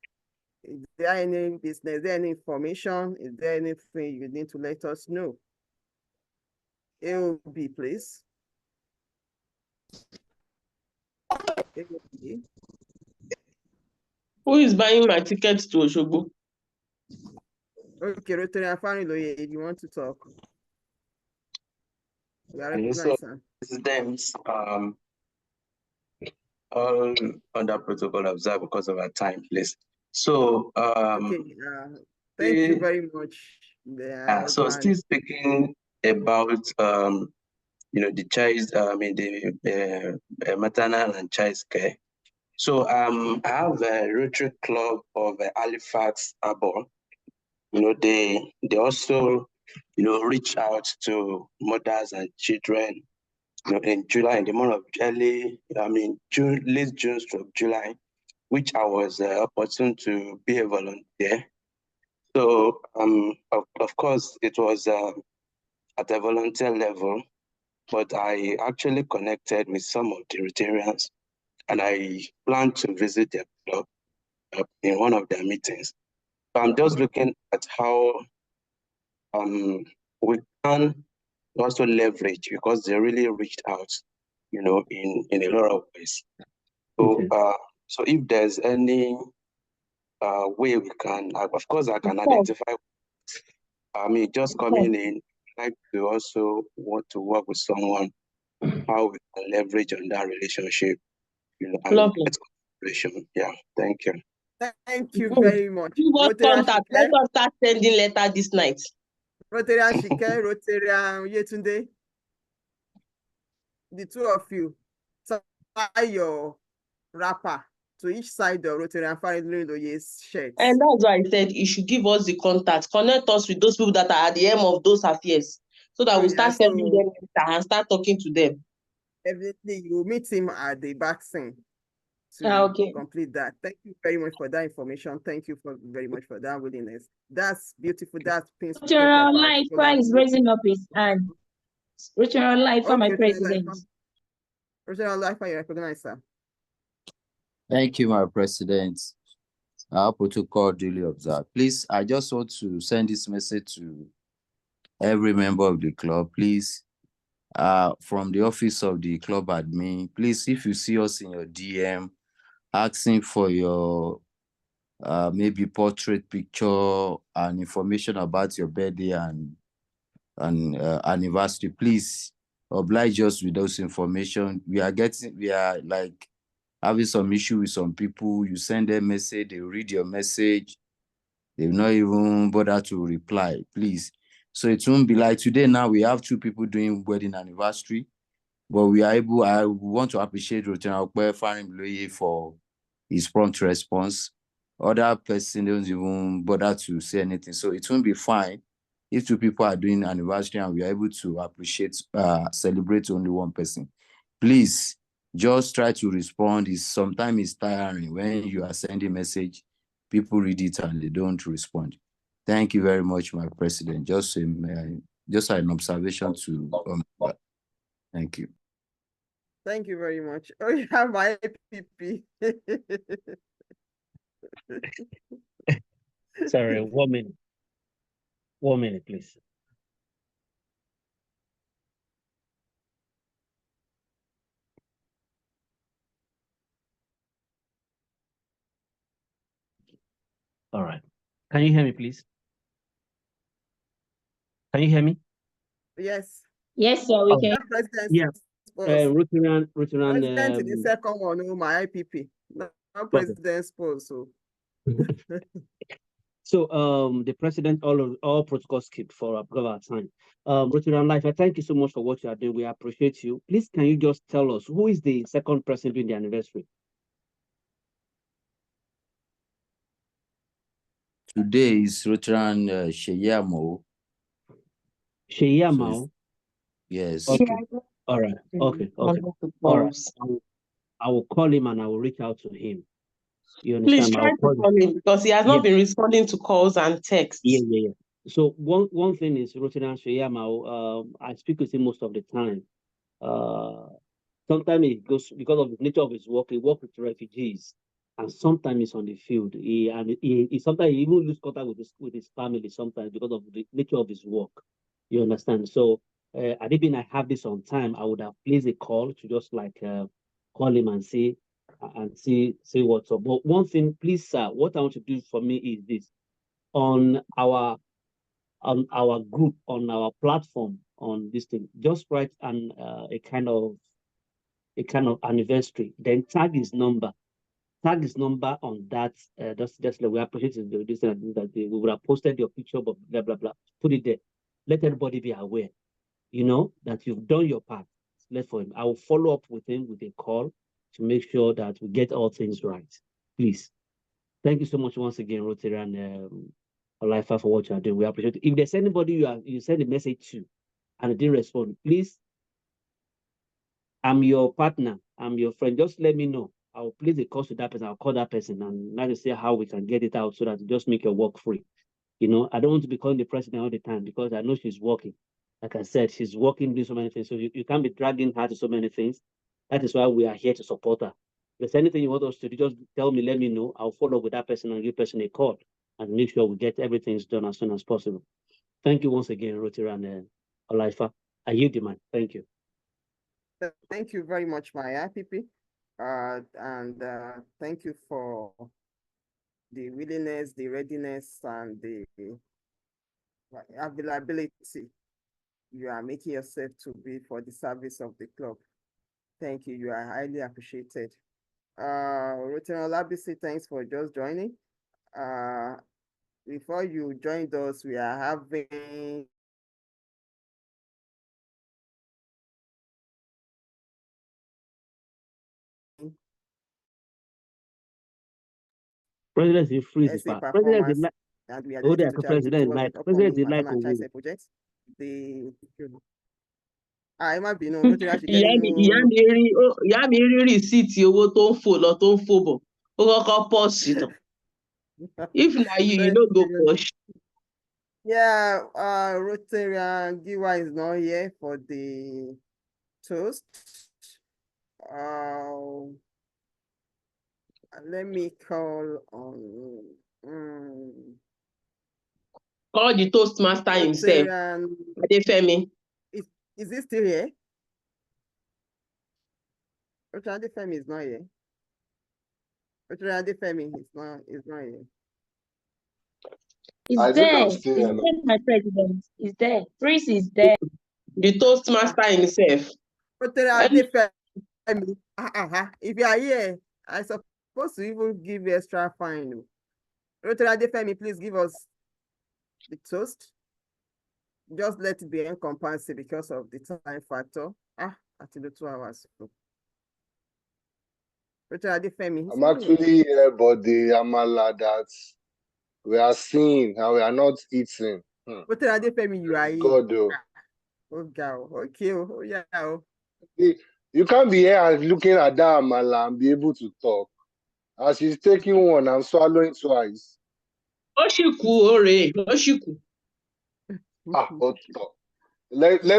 is there any business, is there any information, is there anything you need to let us know? AOB, please. AOB. Who is buying my tickets to Oshogbo? Okay, Rotary Afaniloye, if you want to talk. You are So, recognized, sir. Presidents, all under protocol observed because of our time, please. So, Okay, thank you very much. So still speaking about the child, the maternal and child care. So I have a Rotary Club of Halifax Arbor. They also reach out to mothers and children. In July, in the month of June, late June stroke July, which I was opportune to be a volunteer. So of course it was at a volunteer level, but I actually connected with some of the Rotarians, and I plan to visit their club in one of their meetings. So I'm just looking at how we can also leverage, because they really reached out, in a lot of ways. So so if there's any way we can, of course I can identify. Just coming in, like to also want to work with someone, how we can leverage on that relationship, and get cooperation. Yeah, thank you. Thank you very much. Give us contact. Let us start sending letter this night. Rotarian Shike, Rotarian Yetunde. The two of you, tie your wrapper to each side of Rotarian Fariloye's shirt. And that's why I said you should give us the contact. Connect us with those people that are at the end of those affairs, so that we start sending them and start talking to them. Evidently, you meet him at the back scene to complete that. Thank you very much for that information. Thank you very much for that willingness. That's beautiful. That's painful. Rotary Life is raising up his hand. Rotary Life, my president. Rotary Life, you recognize, sir. Thank you, my president. Our protocol duly observed. Please, I just want to send this message to every member of the club. Please, from the office of the club admin, please, if you see us in your DM asking for your maybe portrait picture and information about your birthday and anniversary, please oblige us with those information. We are like having some issue with some people. You send them a message, they read your message, they will not even bother to reply, please. So it won't be like today. Now we have 2 people doing wedding anniversary, but we are able. I want to appreciate Lieutenant Farim for his prompt response. Other person don't even bother to say anything. So it won't be fine if 2 people are doing anniversary and we are able to celebrate only one person. Please just try to respond. Sometimes it's tiring when you are sending message, people read it and they don't respond. Thank you very much, my president. Just an observation to thank you. Thank you very much. Oh, you have my PP. Sorry, 1 minute. 1 minute, please. All right. Can you hear me, please? Can you hear me? Yes. Yes, sir, we can. Yeah. Rotarian. President in the second one, my IPP. Not president's post. So. So the president, all protocols keep for our time. Rotary Life, I thank you so much for what you are doing. We appreciate you. Please, can you just tell us who is the second person doing the anniversary? Today is Rotran Sheyamo. Sheyamo? Yes. Okay. All right. Okay. Okay. All right. I will call him and I will reach out to him. You understand? Please try to call him because he has not been responding to calls and texts. Yeah. So one thing is Rotary Sheyamo. I speak with him most of the time. Sometimes it goes because of the nature of his work. He works with refugees, and sometimes he's on the field. He sometimes he even lose contact with his family sometimes because of the nature of his work. You understand? So, had it been I have this on time, I would have placed a call to just like call him and see what's up. But one thing, please, sir, what I want to do for me is this: on our group, on our platform, on this thing, just write a kind of anniversary, then tag his number on that. Just like we appreciate this that we would have posted your picture, but blah blah blah. Put it there. Let everybody be aware, that you've done your part. Let for him. I will follow up with him with a call to make sure that we get all things right. Please. Thank you so much once again, Rotary and Olifa, for what you are doing. We appreciate it. If there's anybody you send a message to and they didn't respond, please, I'm your partner, I'm your friend. Just let me know. I'll place a call to that person. I'll call that person and now to see how we can get it out so that you just make your work free. I don't want to be calling the president all the time because I know she's working. Like I said, she's working, doing so many things. So you can't be dragging her to so many things. That is why we are here to support her. If there's anything you want us to do, just tell me, let me know. I'll follow up with that person and give person a call and make sure we get everything done as soon as possible. Thank you once again, Rotary and Olifa. I yield the mic. Thank you. Thank you very much, Maya Pipi. Thank you for the willingness, the readiness, and the availability you are making yourself to be for the service of the club. Thank you. You are highly appreciated. Rotary Olabisi, thanks for just joining. Before you joined us, we are having President is free. President is like, and we are oh, dedicated to charity towards the President is upcoming like maternal and child care projects. Ẹ má bínú, ló ti rà ṣe kẹ́ nínú. Ìyá mi rí rìsíìtì owó tó ń fò lọ tó ń fò bọ̀. Ó kọ́kọ́ pọ́ọ̀sì tán. If na you no go push. Yeah, Rotarian Giwa is not here for the toast. Let me call on. Call the Toastmaster himself. Adefemi. Is he still here? Adefemi is not here. Adefemi is not here. He's there. He's there, my president. He's there. Prince is there. The Toastmaster himself. Adefemi. If you are here, I supposed to even give you extra fine. Rotary Adefemi, please give us the toast. Just let it be encompassed because of the time factor. Until the 2 hours. Rotary Adefemi. I'm actually here, but the amala that we are seeing and we are not eating. Rotary Adefemi, you are here. God, though. Okay. Oh, yeah. You can't be here and looking at that amala and be able to talk. As she's taking one and swallowing twice. Let's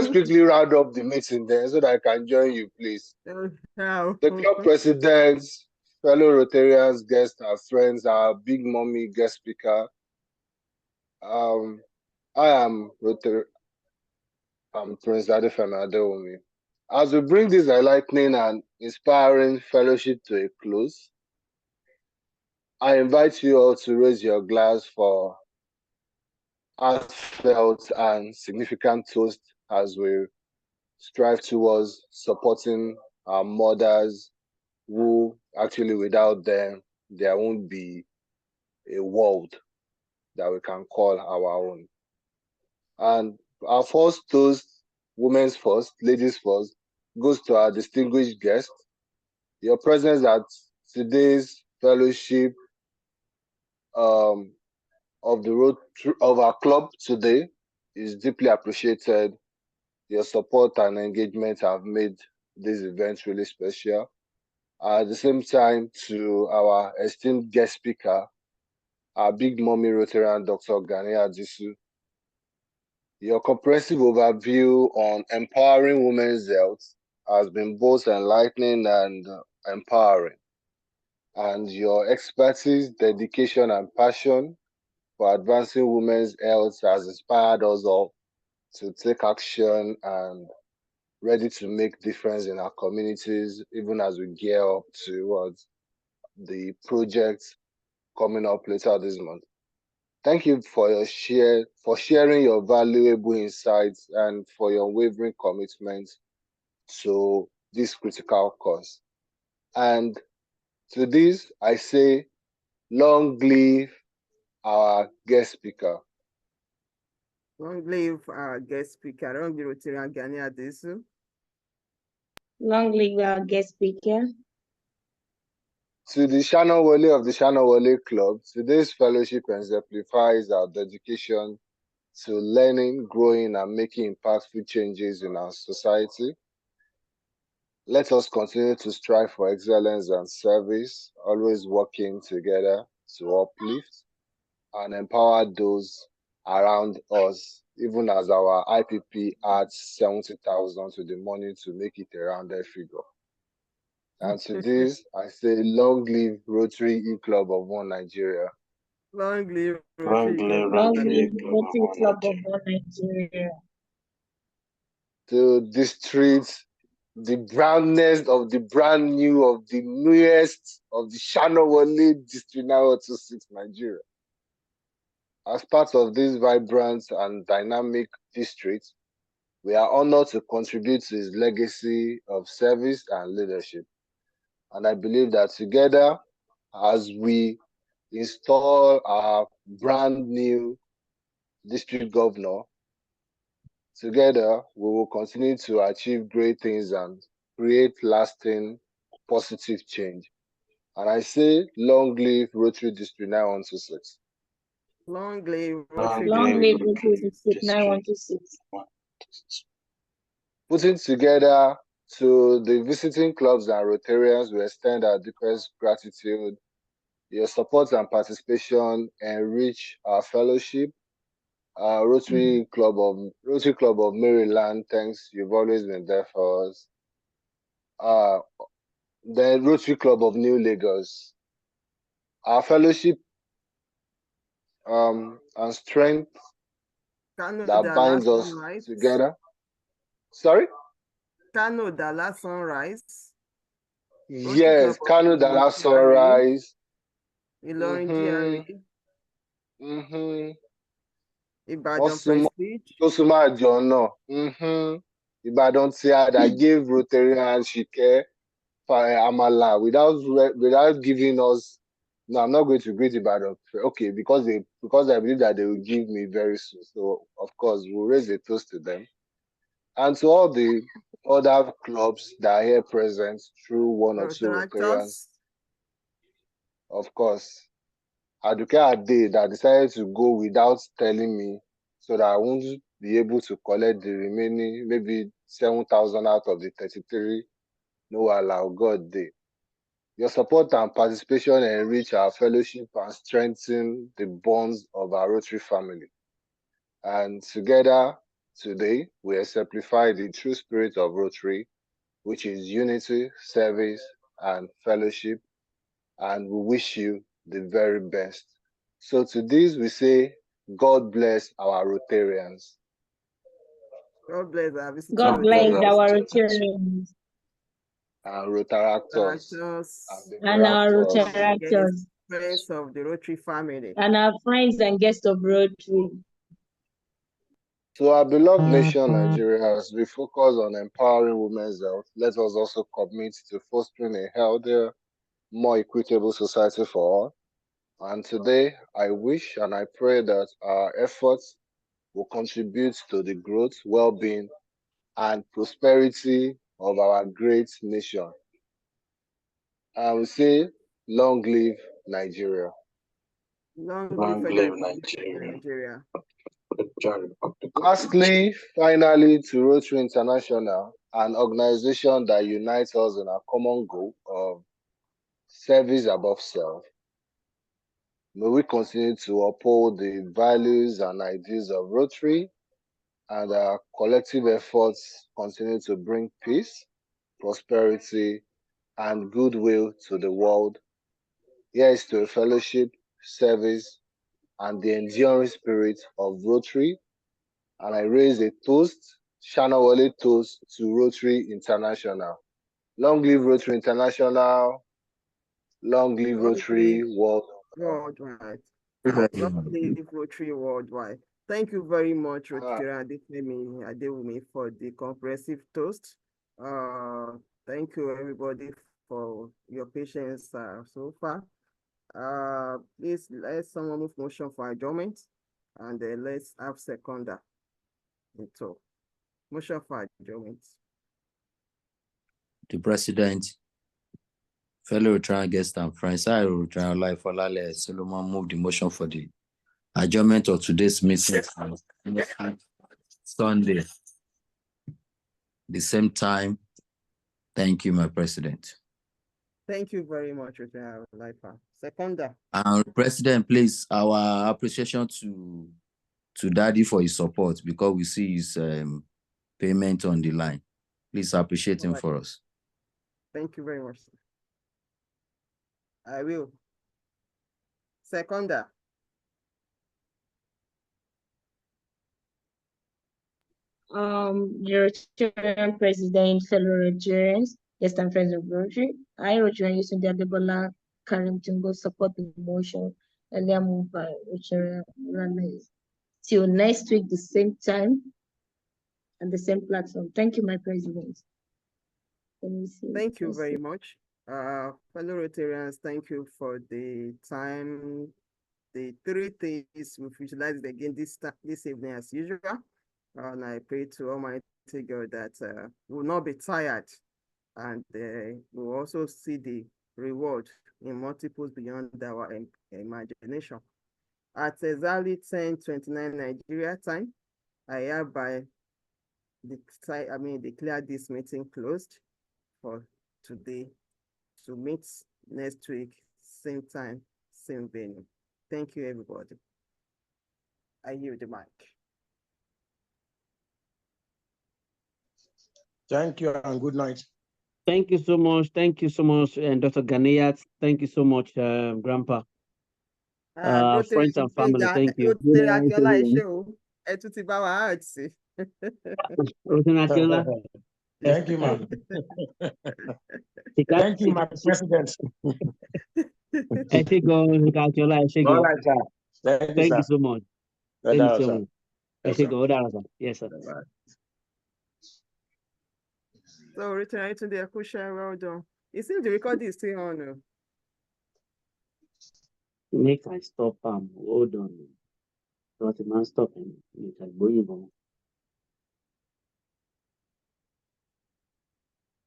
quickly round up the meeting then so that I can join you, please. The club presidents, fellow Rotarians, guests, our friends, our big mommy guest speaker. I am Prince Adefemi Adeomi. As we bring this enlightening and inspiring fellowship to a close, I invite you all to raise your glass for heartfelt and significant toast as we strive towards supporting our mothers who actually without them, there won't be a world. that we can call our own. And our first toast, women's first, ladies first, goes to our distinguished guest. Your presence at today's fellowship of our club today is deeply appreciated. Your support and engagement have made this event really special. At the same time, to our esteemed guest speaker, our big mommy Rotarian, Dr. Ganiyat Disu. Your comprehensive overview on empowering women's health has been both enlightening and empowering. And your expertise, dedication, and passion for advancing women's health has inspired us all to take action and ready to make difference in our communities, even as we gear up towards the project coming up later this month. Thank you for sharing your valuable insights and for your unwavering commitment to this critical cause. And to this, I say, long live our guest speaker. Long live our guest speaker. Long live Rotarian Ganiyat Disu. Long live our guest speaker. To the Shana Wale of the Shana Wale Club, today's fellowship exemplifies our dedication to learning, growing, and making impactful changes in our society. Let us continue to strive for excellence and service, always working together to uplift and empower those around us, even as our IPP adds 70,000 to the money to make it a rounded figure. And to this, I say, long live Rotary E-Club of One Nigeria. Long live Long Rotary live Long Rotary live Club of Rotary One Club of Nigeria. One Nigeria. To the streets, the brownness of the brand new, of the newest, of the Shana Wale District 926 Nigeria. As part of this vibrant and dynamic district, we are honored to contribute to his legacy of service and leadership. And I believe that together, as we install our brand new district governor, together we will continue to achieve great things and create lasting positive change. And I say, long live Rotary District 9126. Long live Long Long live live Rotary Rotary District District 9126. Putting together to the visiting clubs and Rotarians, we extend our deepest gratitude. Your support and participation enrich our fellowship. Rotary Club of Maryland, thanks. You've always been there for us. The Rotary Club of New Lagos. Our fellowship and strength that binds us together. Sorry? Kano Dala Sunrise. Yes, Kano Dala Sunrise. Ilorin GRA. Ibadan Prestige. Tosuma Jono. Ibadan Tiada gave Rotarian Shike Amala without giving us. No, I'm not going to greet Ibadan. Okay, because I believe that they will give me very soon. So of course we'll raise a toast to them. And to all the other clubs that are here present through one or two Rotarians. Of course. Aduke Ade that decided to go without telling me so that I won't be able to collect the remaining maybe 7,000 out of the 33. No allow God day. Your support and participation enrich our fellowship and strengthen the bonds of our Rotary family. And together today, we exemplify the true spirit of Rotary, which is unity, service, and fellowship. And we wish you the very best. So to this we say, God bless our Rotarians. God bless our visitors. God bless our Rotarians. Our Rotaractors. And our Rotaractors. Friends of the Rotary family. And our friends and guests of Rotary. To our beloved nation, Nigeria, as we focus on empowering women's health, let us also commit to fostering a healthier, more equitable society for all. And today, I wish and I pray that our efforts will contribute to the growth, well-being, and prosperity of our great nation. I will say, long live Nigeria. Long Long live live Nigeria. Lastly, finally, to Rotary International, an organization that unites us in our common goal of service above self. May we continue to uphold the values and ideas of Rotary, and our collective efforts continue to bring peace, prosperity, and goodwill to the world. Here is to a fellowship, service, and the enduring spirit of Rotary. And I raise a toast, Shanawale toast, to Rotary International. Long live Rotary International. Long live Rotary Worldwide. Long live Rotary Worldwide. Thank you very much, Rotary Adewumi, for the comprehensive toast. Thank you, everybody, for your patience so far. Please let someone move motion for adjournment, and let's have seconder. So, motion for adjournment. The president, fellow Rotarian guests and friends, I Rotarian Life Olale Solomon move the motion for the adjournment of today's meeting on Sunday, the same time. Thank you, my president. Thank you very much, Rotarian Life. Seconder. President, please, our appreciation to Daddy for his support, because we see his payment on the line. Please appreciate him for us. Thank you very much, sir. I will. Seconder. The Rotarian President, fellow Rotarians, guests and friends of Rotary, I, Rotarian Yusundi Adebola Karim go support the motion earlier moved by Rotarian runners. Till next week, the same time and the same platform. Thank you, my president. Thank you very much. Fellow Rotarians, thank you for the time, the 3 things we've utilized again this evening as usual. And I pray to Almighty God that we'll not be tired, and we'll also see the reward in multiples beyond our imagination. At exactly 10:29 Nigeria time, I hereby declare this meeting closed for today, to meet next week, same time, same venue. Thank you, everybody. I yield the mic. Thank you and good night. Thank you so much. Thank you so much, Dr. Ganiyat. Thank you so much, Grandpa. Friends and family, thank you. Thank you, man. Thank you, my president. Thank you so much. Thank you so much. Yes, sir. So returning to the question, well done. It seems the record is still on. Make I stop hold on. Not a man stop him. You can bring him on.